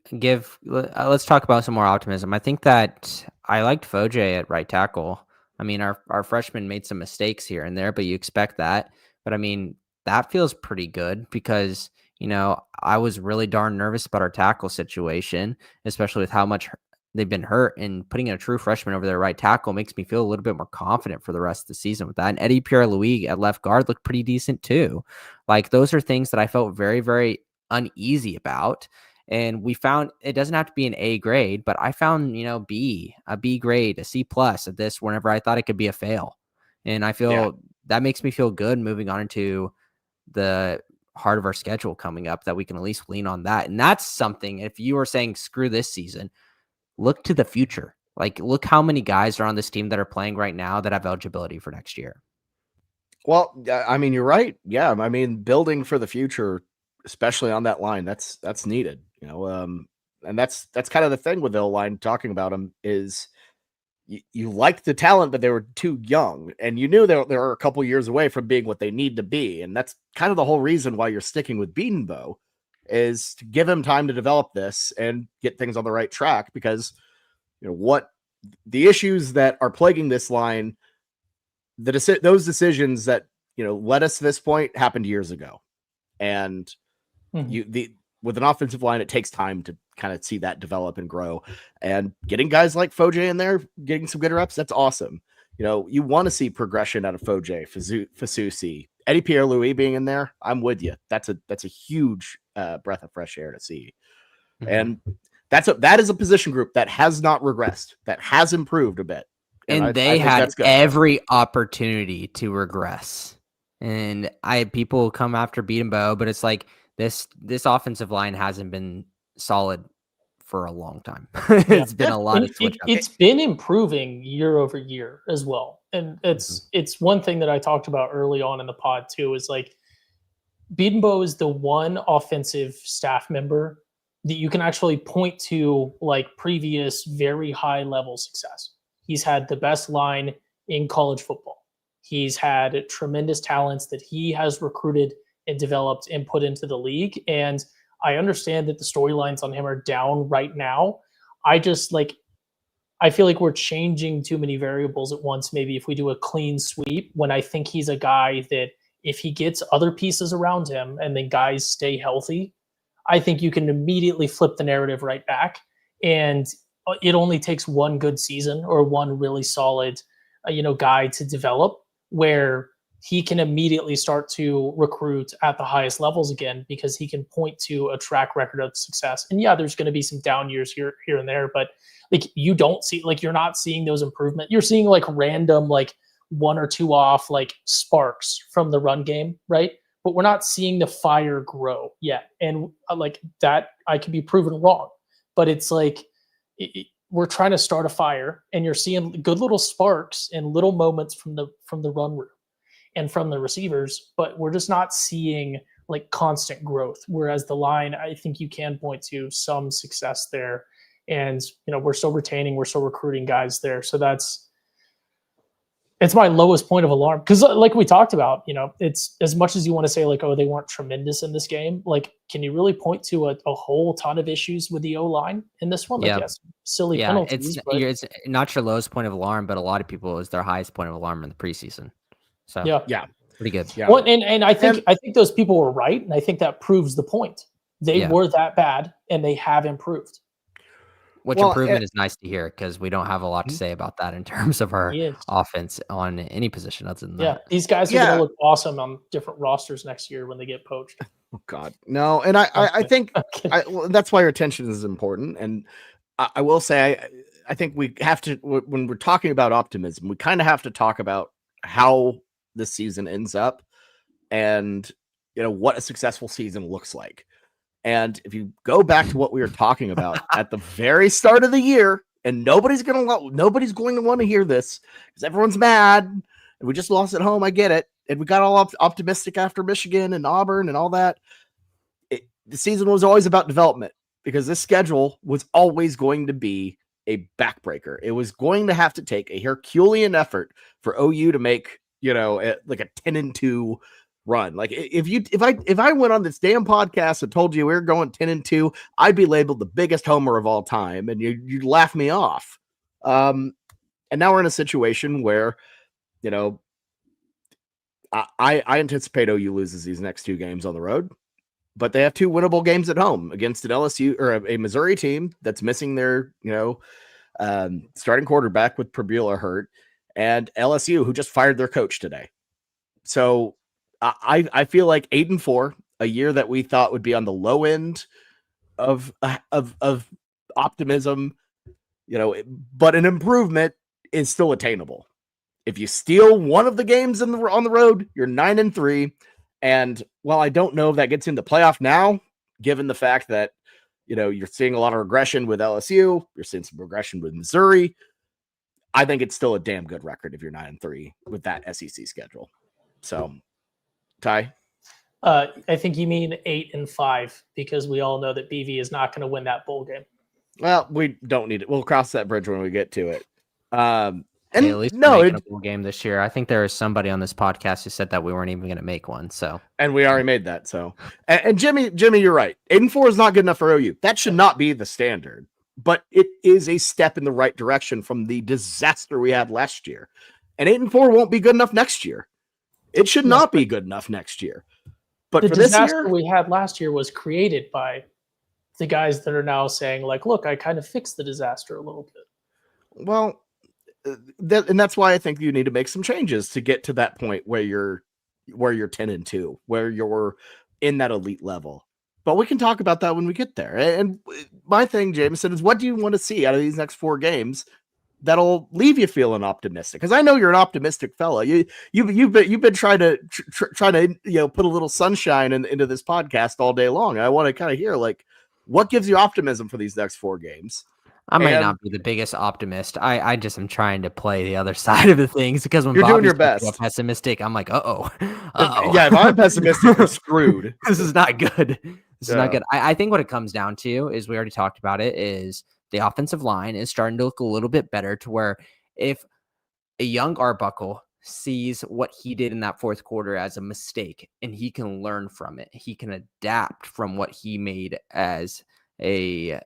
let's talk about some more optimism. I think that I liked Foje at right tackle. I mean, our freshman made some mistakes here and there, but you expect that. But I mean, that feels pretty good because, I was really darn nervous about our tackle situation, especially with how much they've been hurt, and putting a true freshman over their right tackle makes me feel a little bit more confident for the rest of the season with that. And Eddie Pierre-Louis at left guard looked pretty decent too. Like, those are things that I felt very, very uneasy about. And we found it doesn't have to be an A grade, but I found, a B grade, a C+ at this whenever I thought it could be a fail. And I feel that makes me feel good moving on into the heart of our schedule coming up, that we can at least lean on that. And that's something, if you were saying screw this season, look to the future. Like, look how many guys are on this team that are playing right now that have eligibility for next year. Well, I mean, you're right. Yeah. I mean, building for the future, especially on that line, that's needed, and that's kind of the thing with the line talking about them is you like the talent, but they were too young, and you knew they were a couple years away from being what they need to be. And that's kind of the whole reason why you're sticking with Beatonbow, is to give him time to develop this and get things on the right track, because what the issues that are plaguing this line, those decisions that led us to this point happened years ago. And with an offensive line, it takes time to kind of see that develop and grow, and getting guys like Foje in there, getting some good reps, that's awesome. You want to see progression out of Foje, Fasusi, Eddie Pierre-Louis being in there. I'm with you. That's a huge breath of fresh air to see. Mm-hmm. And that is a position group that has not regressed, that has improved a bit. And they had every opportunity to regress. And people come after Beatonbow, but it's like this offensive line hasn't been solid for a long time. It's been a lot of switch. It's been improving year over year as well. And it's one thing that I talked about early on in the pod too, is like Beatonbow is the one offensive staff member that you can actually point to like previous very high level success. He's had the best line in college football. He's had tremendous talents that he has recruited and developed and put into the league. And I understand that the storylines on him are down right now. I feel like we're changing too many variables at once. Maybe if we do a clean sweep, when I think he's a guy that if he gets other pieces around him and then guys stay healthy, I think you can immediately flip the narrative right back. And it only takes one good season or one really solid, guy to develop where he can immediately start to recruit at the highest levels again, because he can point to a track record of success. And yeah, there's going to be some down years here and there, but like you're not seeing those improvements. You're seeing like random, like 1 or 2 off like sparks from the run game, right? but we're not seeing the fire grow yet. And like that, I could be proven wrong, but it's like we're trying to start a fire, and you're seeing good little sparks and little moments from the run room and from the receivers, but we're just not seeing like constant growth. Whereas the line, I think you can point to some success there, and we're still retaining, we're still recruiting guys there. So it's my lowest point of alarm, because like we talked about, it's as much as you want to say like, oh, they weren't tremendous in this game. Like, can you really point to a whole ton of issues with the O-line in this one? Like, yes, silly penalties. It's not your lowest point of alarm, but a lot of people, it was their highest point of alarm in the preseason. So yeah, pretty good. Yeah. Well, and I think those people were right, and I think that proves the point. They were that bad, and they have improved. Which improvement is nice to hear, because we don't have a lot to say about that in terms of our offense on any position other than that. Yeah, these guys are going to look awesome on different rosters next year when they get poached. Oh God, no! And I think that's why retention is important. And I will say, I think we have to, when we're talking about optimism, we kind of have to talk about how this season ends up, and what a successful season looks like. And if you go back to what we were talking about at the very start of the year, and nobody's going to want to hear this because everyone's mad and we just lost at home. I get it. And we got all optimistic after Michigan and Auburn and all that. The season was always about development, because this schedule was always going to be a backbreaker. It was going to have to take a Herculean effort for OU to make, like a 10-2 run. Like if I went on this damn podcast and told you we were going 10-2, I'd be labeled the biggest homer of all time, and you'd laugh me off. And now we're in a situation where, I anticipate OU loses these next 2 games on the road, but they have 2 winnable games at home against an LSU or a Missouri team that's missing their, starting quarterback with Purbulla hurt, and LSU, who just fired their coach today. So I feel like 8-4, a year that we thought would be on the low end of optimism, but an improvement is still attainable. If you steal one of the games on the road, you're 9-3. And while I don't know if that gets into playoff now, given the fact that, you're seeing a lot of regression with LSU, you're seeing some regression with Missouri, I think it's still a damn good record if you're 9-3 with that SEC schedule. So, Ty? I think you mean 8-5, because we all know that BV is not going to win that bowl game. Well, we don't need it. We'll cross that bridge when we get to it. And at least a bowl game this year. I think there is somebody on this podcast who said that we weren't even going to make one. So, and we already made that. So, and Jimmy, you're right. 8-4 is not good enough for OU. That should not be the standard, but it is a step in the right direction from the disaster we had last year. And 8-4 won't be good enough next year. It should not be good enough next year. But the for this disaster year, we had last year was created by the guys that are now saying, like, look, I kind of fixed the disaster a little bit. Well, and that's why I think you need to make some changes to get to that point where you're 10-2, where you're in that elite level. But we can talk about that when we get there. And my thing, Jameson, is what do you want to see out of these next 4 games that'll leave you feeling optimistic? Because I know you're an optimistic fella. You've been trying to put a little sunshine into this podcast all day long. I want to kind of hear, like, what gives you optimism for these next 4 games? I might not be the biggest optimist. I just am trying to play the other side of the things, because when you're Bobby's doing your best, pessimistic, I'm like, uh-oh. Yeah, if I'm pessimistic, we're screwed. This is not good. This is not good. I think what it comes down to is, we already talked about it, is the offensive line is starting to look a little bit better, to where if a young Arbuckle sees what he did in that 4th quarter as a mistake, and he can learn from it, he can adapt from what he made as he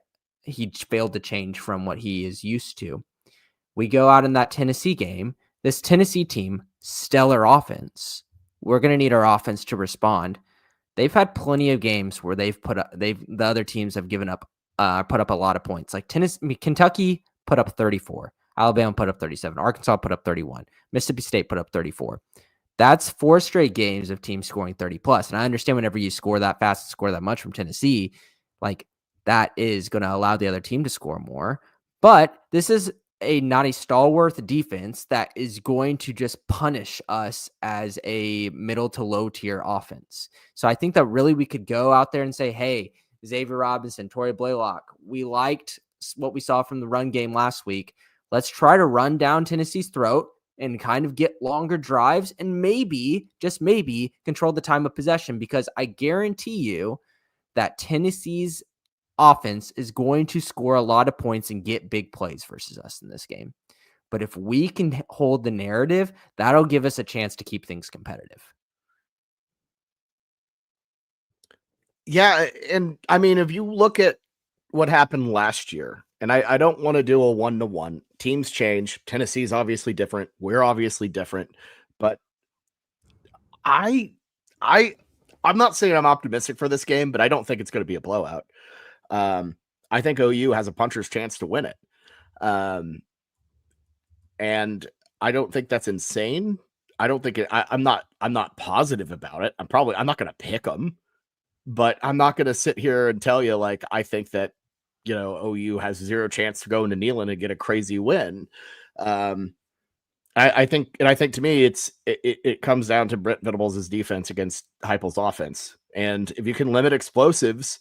failed to change from what he is used to. We go out in that Tennessee game. This Tennessee team, stellar offense. We're going to need our offense to respond. They've had plenty of games where the other teams have put up a lot of points. Like Kentucky put up 34. Alabama put up 37. Arkansas put up 31. Mississippi State put up 34. That's 4 straight games of teams scoring 30 plus. And I understand whenever you score that fast and score that much from Tennessee, like, that is going to allow the other team to score more. But this is not a stalwart defense that is going to just punish us as a middle to low tier offense. So I think that really we could go out there and say, hey, Xavier Robinson, Torrey Blaylock, we liked what we saw from the run game last week. Let's try to run down Tennessee's throat and kind of get longer drives and maybe, just maybe, control the time of possession, because I guarantee you that Tennessee's offense is going to score a lot of points and get big plays versus us in this game. But if we can hold the narrative, that'll give us a chance to keep things competitive. Yeah, and I mean, if you look at what happened last year, and I don't want to do a 1-to-1. Teams change. Tennessee's obviously different. We're obviously different. But I'm not saying I'm optimistic for this game, but I don't think it's going to be a blowout. I think OU has a puncher's chance to win it. And I don't think that's insane. I don't think I'm not positive about it. I'm not going to pick them, but I'm not going to sit here and tell you, like, I think that, OU has zero chance to go into Neyland and get a crazy win. I think to me, it comes down to Brent Venables' defense against Heupel's offense. And if you can limit explosives,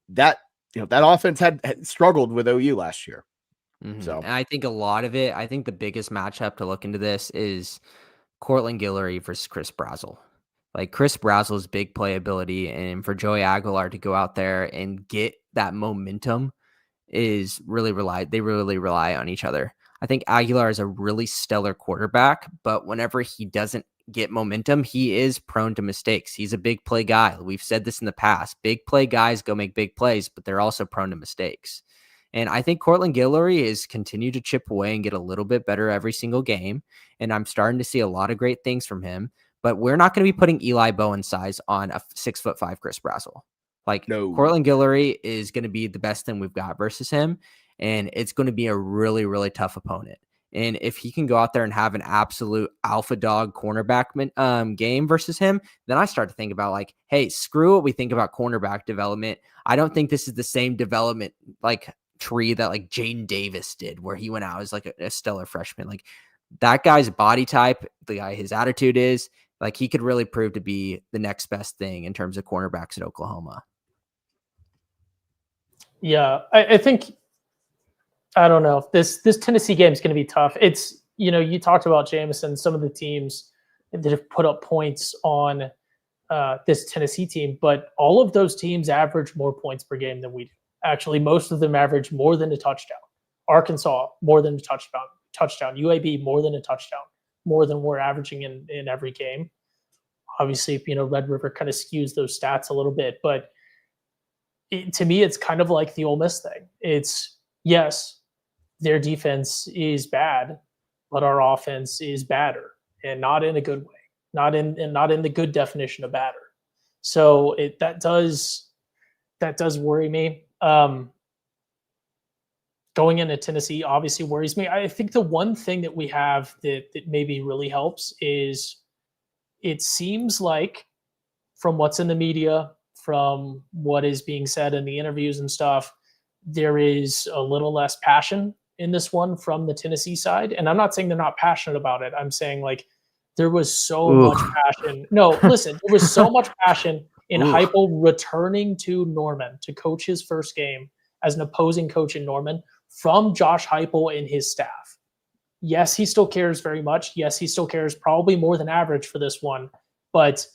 that offense had struggled with OU last year. Mm-hmm. So, and I think a lot of it, I think the biggest matchup to look into this is Cortland Guillory versus Chris Brazzell. Like, Chris Brazzell's big playability, and for Joey Aguilar to go out there and get that momentum is really rely on each other. I think Aguilar is a really stellar quarterback, but whenever he doesn't get momentum, he is prone to mistakes. He's a big play guy. We've said this in the past. Big play guys go make big plays, but they're also prone to mistakes. And I think Cortland Guillory is continued to chip away and get a little bit better every single game. And I'm starting to see a lot of great things from him. But we're not going to be putting Eli Bowen size on a 6'5" Chris Brazzell. Like, no. Cortland Guillory is going to be the best thing we've got versus him. And it's going to be a really, really tough opponent. And if he can go out there and have an absolute alpha dog cornerback game versus him, then I start to think about, like, hey, screw what we think about cornerback development. I don't think this is the same development, like, tree that, like, Jaden Davis did, where he went out as, like, a stellar freshman. Like, that guy's body type, the guy, his attitude is, like, he could really prove to be the next best thing in terms of cornerbacks at Oklahoma. Yeah, I think, I don't know. This Tennessee game is going to be tough. It's, you talked about Jamison, some of the teams that have put up points on this Tennessee team, but all of those teams average more points per game than we do. Actually, most of them average more than a touchdown. Arkansas, more than a touchdown. UAB, more than a touchdown, more than we're averaging in every game. Obviously, Red River kind of skews those stats a little bit, but to me, it's kind of like the Ole Miss thing. It's, yes, their defense is bad, but our offense is badder, and not in a good way, not in the good definition of badder. So that does worry me. Going into Tennessee obviously worries me. I think the one thing that we have that maybe really helps is, it seems like, from what's in the media, from what is being said in the interviews and stuff, there is a little less passion in this one from the Tennessee side. And I'm not saying they're not passionate about it. I'm saying, like, there was so much passion. No, listen, there was so much passion in Heupel returning to Norman to coach his first game as an opposing coach in Norman from Josh Heupel and his staff. Yes, he still cares very much. Yes, he still cares probably more than average for this one, but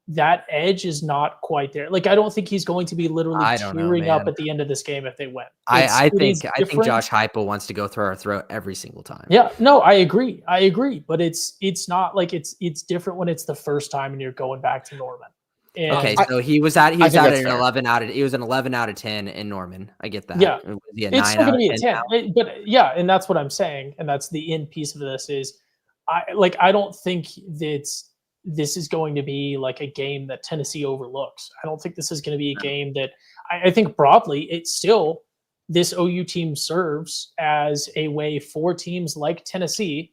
that edge is not quite there. Like, I don't think he's going to be literally tearing up at the end of this game if they win. I think Josh Heupel wants to go through our throat every single time. Yeah, no, I agree. But it's not like it's different when it's the first time and you're going back to Norman. And okay, so he was an 11 out of 10 in Norman. I get that. Yeah, it's still going to be a 10. But yeah, and that's what I'm saying, and that's the end piece of this is, I don't think that this is going to be like a game that Tennessee overlooks. I don't think this is going to be a game that I think broadly it's still, this OU team serves as a way for teams like Tennessee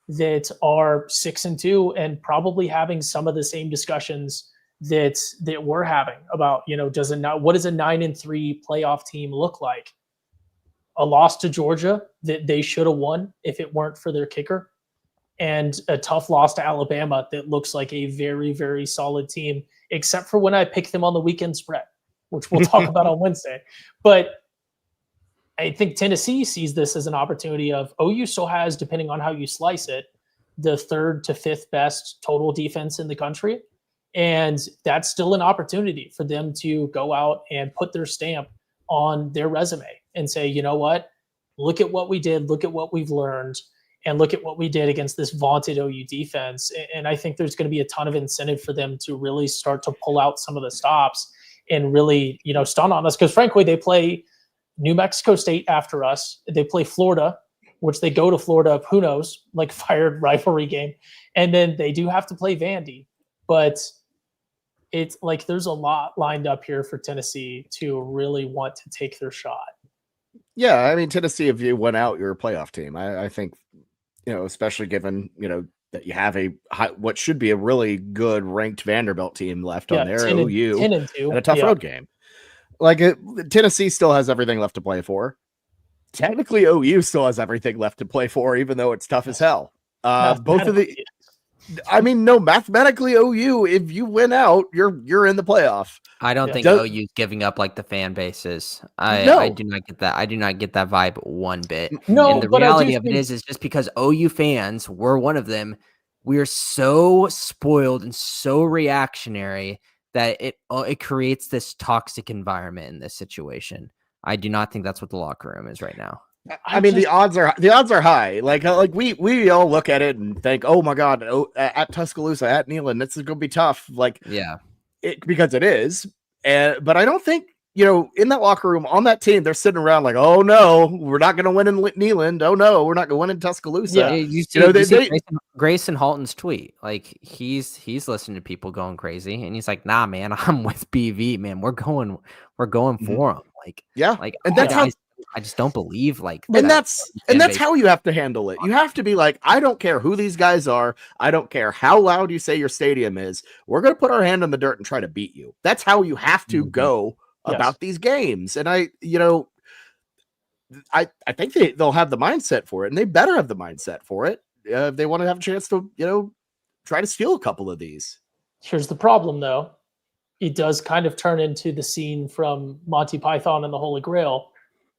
that are 6-2 and probably having some of the same discussions that we're having about, what does a 9-3 playoff team look like? a loss to Georgia that they should have won if it weren't for their kicker, and a tough loss to Alabama that looks like a very, very solid team, except for when I pick them on the weekend spread, which we'll talk about on Wednesday. But I think Tennessee sees this as an opportunity of OU still has, depending on how you slice it, the 3rd to 5th best total defense in the country. And that's still an opportunity for them to go out and put their stamp on their resume and say, you know what, look at what we did, look at what we've learned, and look at what we did against this vaunted OU defense. And I think there's going to be a ton of incentive for them to really start to pull out some of the stops and really, stun on us. Because frankly, they play New Mexico State after us. They play Florida, which they go to Florida, who knows, like fired rivalry game. And then they do have to play Vandy. But it's like there's a lot lined up here for Tennessee to really want to take their shot. Yeah, I mean, Tennessee, if you went out, you're a playoff team. I think, especially given, that you have what should be a really good ranked Vanderbilt team left on there, OU, 10-2, and a tough road game. Like Tennessee still has everything left to play for. Technically, OU still has everything left to play for, even though it's tough as hell. Both of the, mathematically, OU, if you win out, you're in the playoff. I don't think OU's giving up like the fan bases. I do not get that. I do not get that vibe one bit. No, and the reality of it is just because OU fans were one of them, we're so spoiled and so reactionary that it creates this toxic environment in this situation. I do not think that's what the locker room is right now. I mean, the odds are high. Like we all look at it and think, oh my God, at Tuscaloosa, at Neyland, this is going to be tough. Like, yeah, because it is. But I don't think, in that locker room on that team, they're sitting around like, oh no, we're not going to win in Neyland. Oh no, we're not going to win in Tuscaloosa. Yeah, you see Grayson Halton's tweet. Like he's listening to people going crazy, and he's like, nah, man, I'm with BV, man. We're going for him. Like, yeah, like, and that's how. I just don't believe that's how you have to handle it. You have to be like, I don't care who these guys are. I don't care how loud you say your stadium is. We're going to put our hand in the dirt and try to beat you. That's how you have to go about these games. And I think they'll have the mindset for it, and they better have the mindset for it if they want to have a chance to, try to steal a couple of these. Here's the problem, though. It does kind of turn into the scene from Monty Python and the Holy Grail,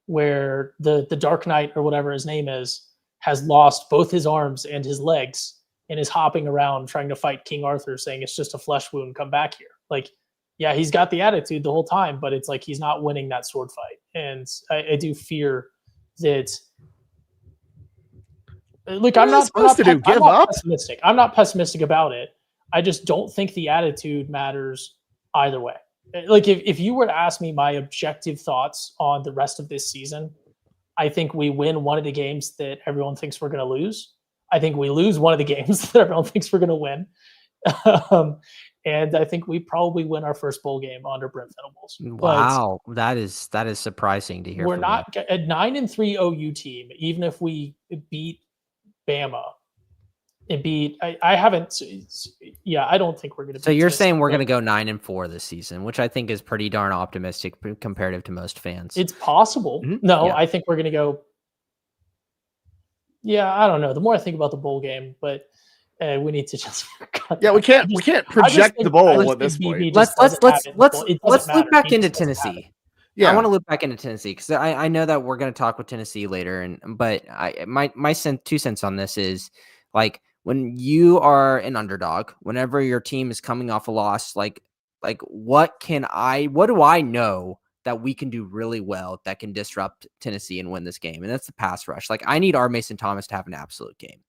where the Dark Knight, or whatever his name is, has lost both his arms and his legs and is hopping around trying to fight King Arthur, saying it's just a flesh wound, come back here. Like, yeah, he's got the attitude the whole time, but it's like he's not winning that sword fight. And I do fear that. Look, I'm not pessimistic. I'm not pessimistic about it. I just don't think the attitude matters either way. Like if you were to ask me my objective thoughts on the rest of this season, I think we win one of the games that everyone thinks we're going to lose. I think we lose one of the games that everyone thinks we're going to win. And I think we probably win our first bowl game under Brent Venables. Wow, that is surprising to hear. We're not a 9-3 OU team, even if we beat Bama. I don't think we're going to. So you're saying we're going to go 9-4 this season, which I think is pretty darn optimistic comparative to most fans. It's possible. Mm-hmm. No, yeah. I think we're going to go. Yeah, I don't know. The more I think about the bowl game, but we need to just. We can't project the bowl at this point. Let's loop back into Tennessee. Yeah, I want to loop back into Tennessee because I know that we're going to talk with Tennessee later, but my 2 cents on this is like. When you are an underdog, whenever your team is coming off a loss, like what do I know that we can do really well that can disrupt Tennessee and win this game? And that's the pass rush. Like I need our Mason Thomas to have an absolute game.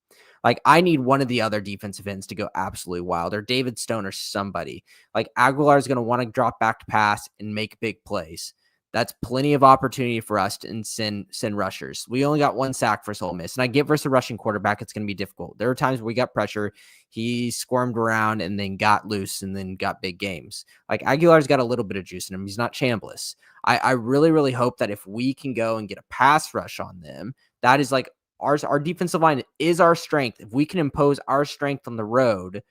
Like I need one of the other defensive ends to go absolutely wild, or David Stone or somebody. Like Aguilar is going to want to drop back to pass and make big plays. That's plenty of opportunity for us to send rushers. We only got 1 sack versus Ole Miss. And I get versus a rushing quarterback, it's going to be difficult. There were times where we got pressure. He squirmed around and then got loose and then got big games. Like Aguilar's got a little bit of juice in him. He's not Chambliss. I really, really hope that if we can go and get a pass rush on them, that is like our defensive line is our strength. If we can impose our strength on the road,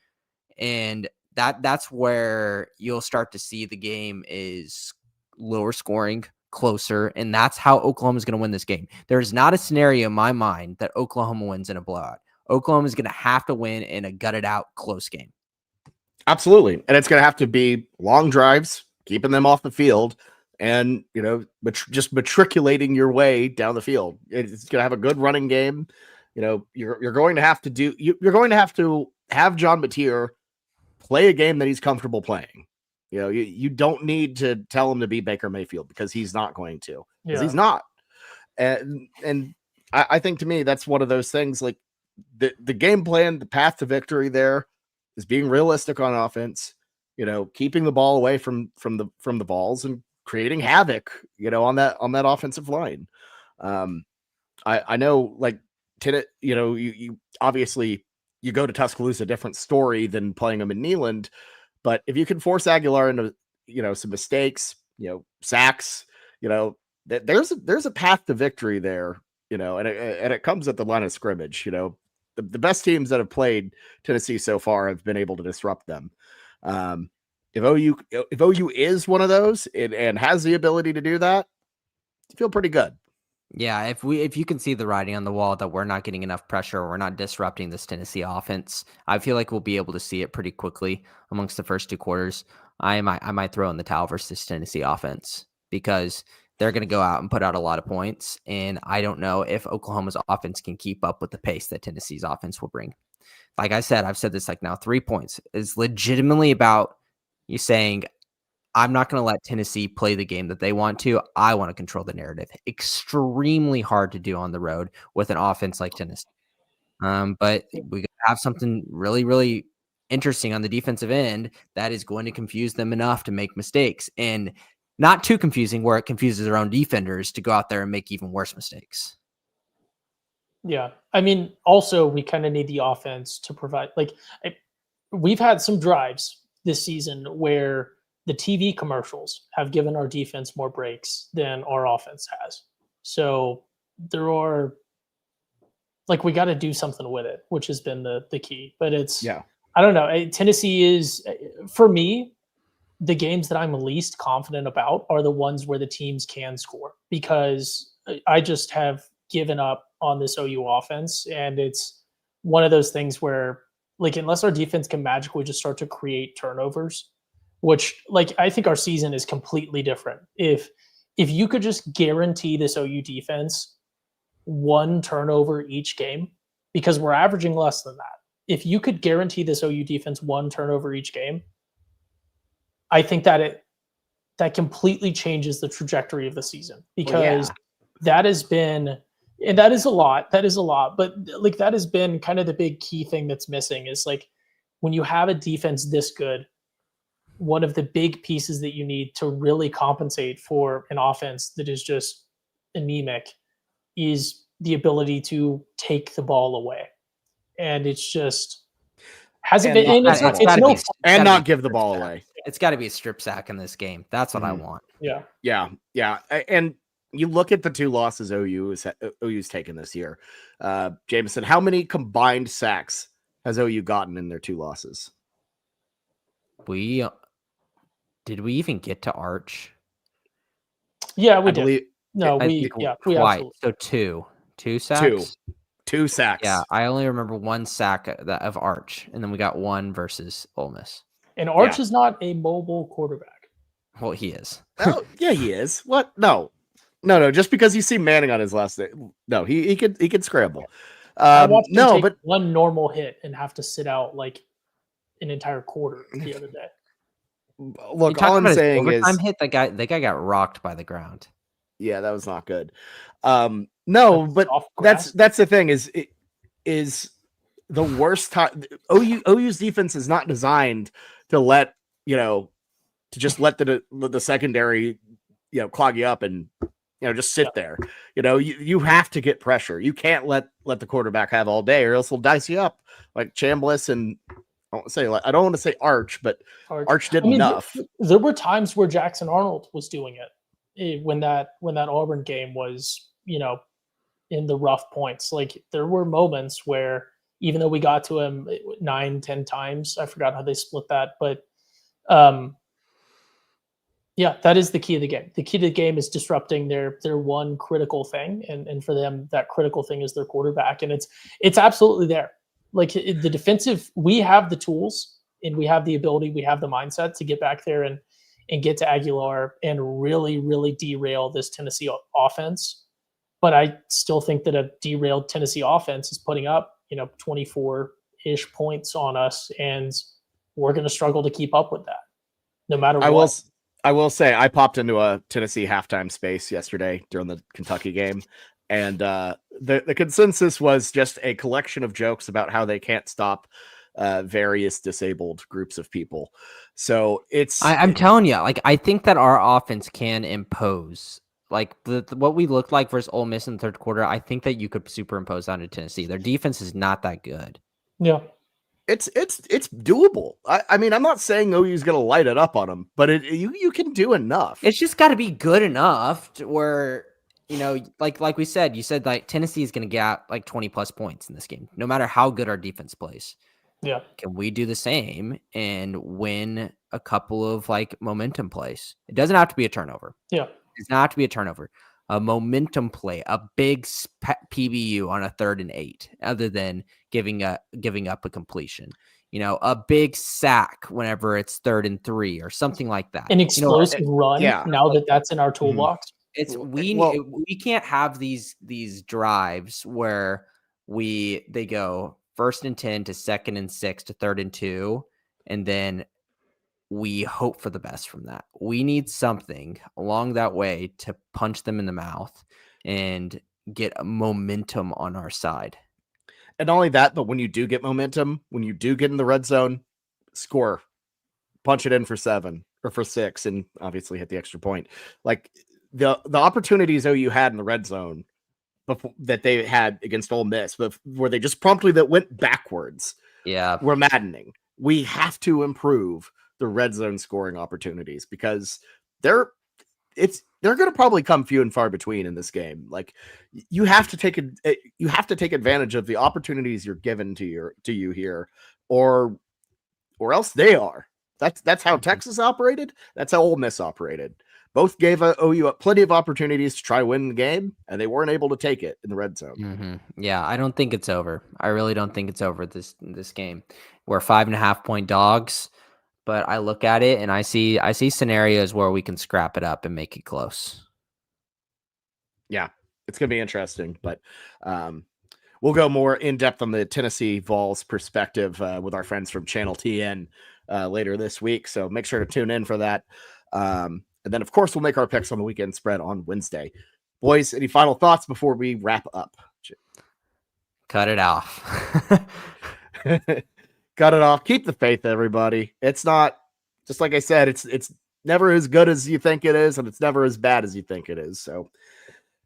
and that's where you'll start to see the game is lower scoring, closer, and that's how Oklahoma is going to win this game. There's not a scenario in my mind that Oklahoma wins in a blowout. Oklahoma is going to have to win in a gutted out close game. Absolutely. And it's going to have to be long drives, keeping them off the field, and, just matriculating your way down the field. It's going to have a good running game. You're going to have to you're going to have John Mateer play a game that he's comfortable playing. You don't need to tell him to be Baker Mayfield, because he's not going to, because he's not. And I think, to me, that's one of those things, like the game plan, the path to victory there is being realistic on offense, keeping the ball away from the balls and creating havoc, on that offensive line. I know, like, you obviously you go to Tuscaloosa, different story than playing them in Neyland, but if you can force Aguilar into, some mistakes, sacks, there's a path to victory there, and it comes at the line of scrimmage. The best teams that have played Tennessee so far have been able to disrupt them. If OU is one of those and has the ability to do that, you feel pretty good. Yeah, if you can see the writing on the wall that we're not getting enough pressure, or we're not disrupting this Tennessee offense, I feel like we'll be able to see it pretty quickly amongst the first two quarters. I might throw in the towel versus this Tennessee offense, because they're going to go out and put out a lot of points, and I don't know if Oklahoma's offense can keep up with the pace that Tennessee's offense will bring. Like I said, I've said this like now 3 points is legitimately about you saying, I'm not going to let Tennessee play the game that they want to. I want to control the narrative. Extremely hard to do on the road with an offense like Tennessee. But we have something really, really interesting on the defensive end that is going to confuse them enough to make mistakes, and not too confusing where it confuses their own defenders to go out there and make even worse mistakes. Yeah. I mean, also, we kind of need the offense to provide, we've had some drives this season where the TV commercials have given our defense more breaks than our offense has. So there are, we got to do something with it, which has been the key. But I don't know. Tennessee is, for me, the games that I'm least confident about are the ones where the teams can score, because I just have given up on this OU offense. And it's one of those things where, unless our defense can magically just start to create turnovers, which, I think our season is completely different. If you could just guarantee this OU defense one turnover each game, because we're averaging less than that. If you could guarantee this OU defense one turnover each game, I think that completely changes the trajectory of the season, because that has been, and that is a lot, but that has been kind of the big key thing that's missing is, when you have a defense this good, one of the big pieces that you need to really compensate for an offense that is just anemic is the ability to take the ball away. And it's just hasn't been, and not give the ball away. It's got to be a strip sack in this game. That's what I want. Yeah. And you look at the two losses OU's taken this year. Jameson, how many combined sacks has OU gotten in their two losses? Did we even get to Arch? Yeah, we did. We absolutely. So two sacks. Two sacks. Yeah, I only remember one sack of Arch, and then we got one versus Ole Miss. And Arch is not a mobile quarterback. Well, he is. Oh, yeah, he is. What? No. Just because you see Manning on his last day, no, he could scramble. I watched him take one normal hit and have to sit out an entire quarter the other day. Look, all I'm saying is, hit the guy got rocked by the ground. Yeah, that was not good. No, but that's the thing is the worst time. OU's defense is not designed to let just let the secondary clog you up and just sit there. You have to get pressure. You can't let the quarterback have all day, or else he'll dice you up like Chambliss and. I don't want to say Arch, but Arch did enough. There were times where Jackson Arnold was doing it when that Auburn game was, in the rough points. There were moments where, even though we got to him 9-10 times, I forgot how they split that, but Yeah, that is the key of the game. The key to the game is disrupting their one critical thing, and for them, that critical thing is their quarterback, and it's absolutely there. Like the defensive, we have the tools and we have the ability, we have the mindset to get back there and get to Aguilar and really derail this Tennessee offense. But I still think that a derailed Tennessee offense is putting up 24-ish points on us, and we're going to struggle to keep up with that, no matter what. I will say I popped into a Tennessee halftime space yesterday during the Kentucky game, and the consensus was just a collection of jokes about how they can't stop various disabled groups of people. So I'm telling you, like, I think that our offense can impose. Like what we looked like versus Ole Miss in the third quarter, I think that you could superimpose onto Tennessee. Their defense is not that good. Yeah. It's doable. I mean, I'm not saying OU's going to light it up on them, but you can do enough. It's just got to be good enough to where, like we said, you said like Tennessee is going to get like 20 plus points in this game, no matter how good our defense plays. Yeah. Can we do the same and win a couple of like momentum plays? It doesn't have to be a turnover. Yeah. It's not to be a turnover. A momentum play, a big PBU on a 3rd and 8, other than giving up a completion. A big sack whenever it's 3rd and 3 or something like that. An explosive run. Yeah. Now that's in our toolbox. We can't have these drives where they go 1st and 10 to 2nd and 6 to 3rd and 2, and then we hope for the best from that. We need something along that way to punch them in the mouth and get a momentum on our side. And not only that, but when you do get momentum, when you do get in the red zone, score, punch it in for 7 or for 6, and obviously hit the extra point. Like the opportunities OU had in the red zone before, that they had against Ole Miss, but where they just promptly that went backwards, were maddening. We have to improve the red zone scoring opportunities because they're going to probably come few and far between in this game. Like you have to take advantage of the opportunities you're given to you here, or else they are. That's how Texas operated. That's how Ole Miss operated. Both gave OU plenty of opportunities to try to win the game, and they weren't able to take it in the red zone. Mm-hmm. Yeah, I don't think it's over. I really don't think it's over this game. We're 5.5 point dogs. But I look at it and I see scenarios where we can scrap it up and make it close. Yeah, it's going to be interesting. But we'll go more in depth on the Tennessee Vols perspective with our friends from Channel TN later this week. So make sure to tune in for that. And then, of course, we'll make our picks on the weekend spread on Wednesday. Boys, any final thoughts before we wrap up? Cut it off. Cut it off. Keep the faith, everybody. It's not, just like I said, it's never as good as you think it is, and it's never as bad as you think it is. So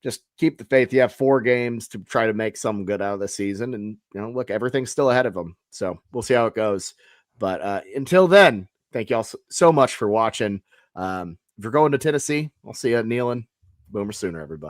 just keep the faith. You have 4 games to try to make something good out of the season, and look, everything's still ahead of them. So we'll see how it goes. But until then, thank you all so much for watching. If you're going to Tennessee, I'll see you at Neyland. Boomer Sooner, everybody.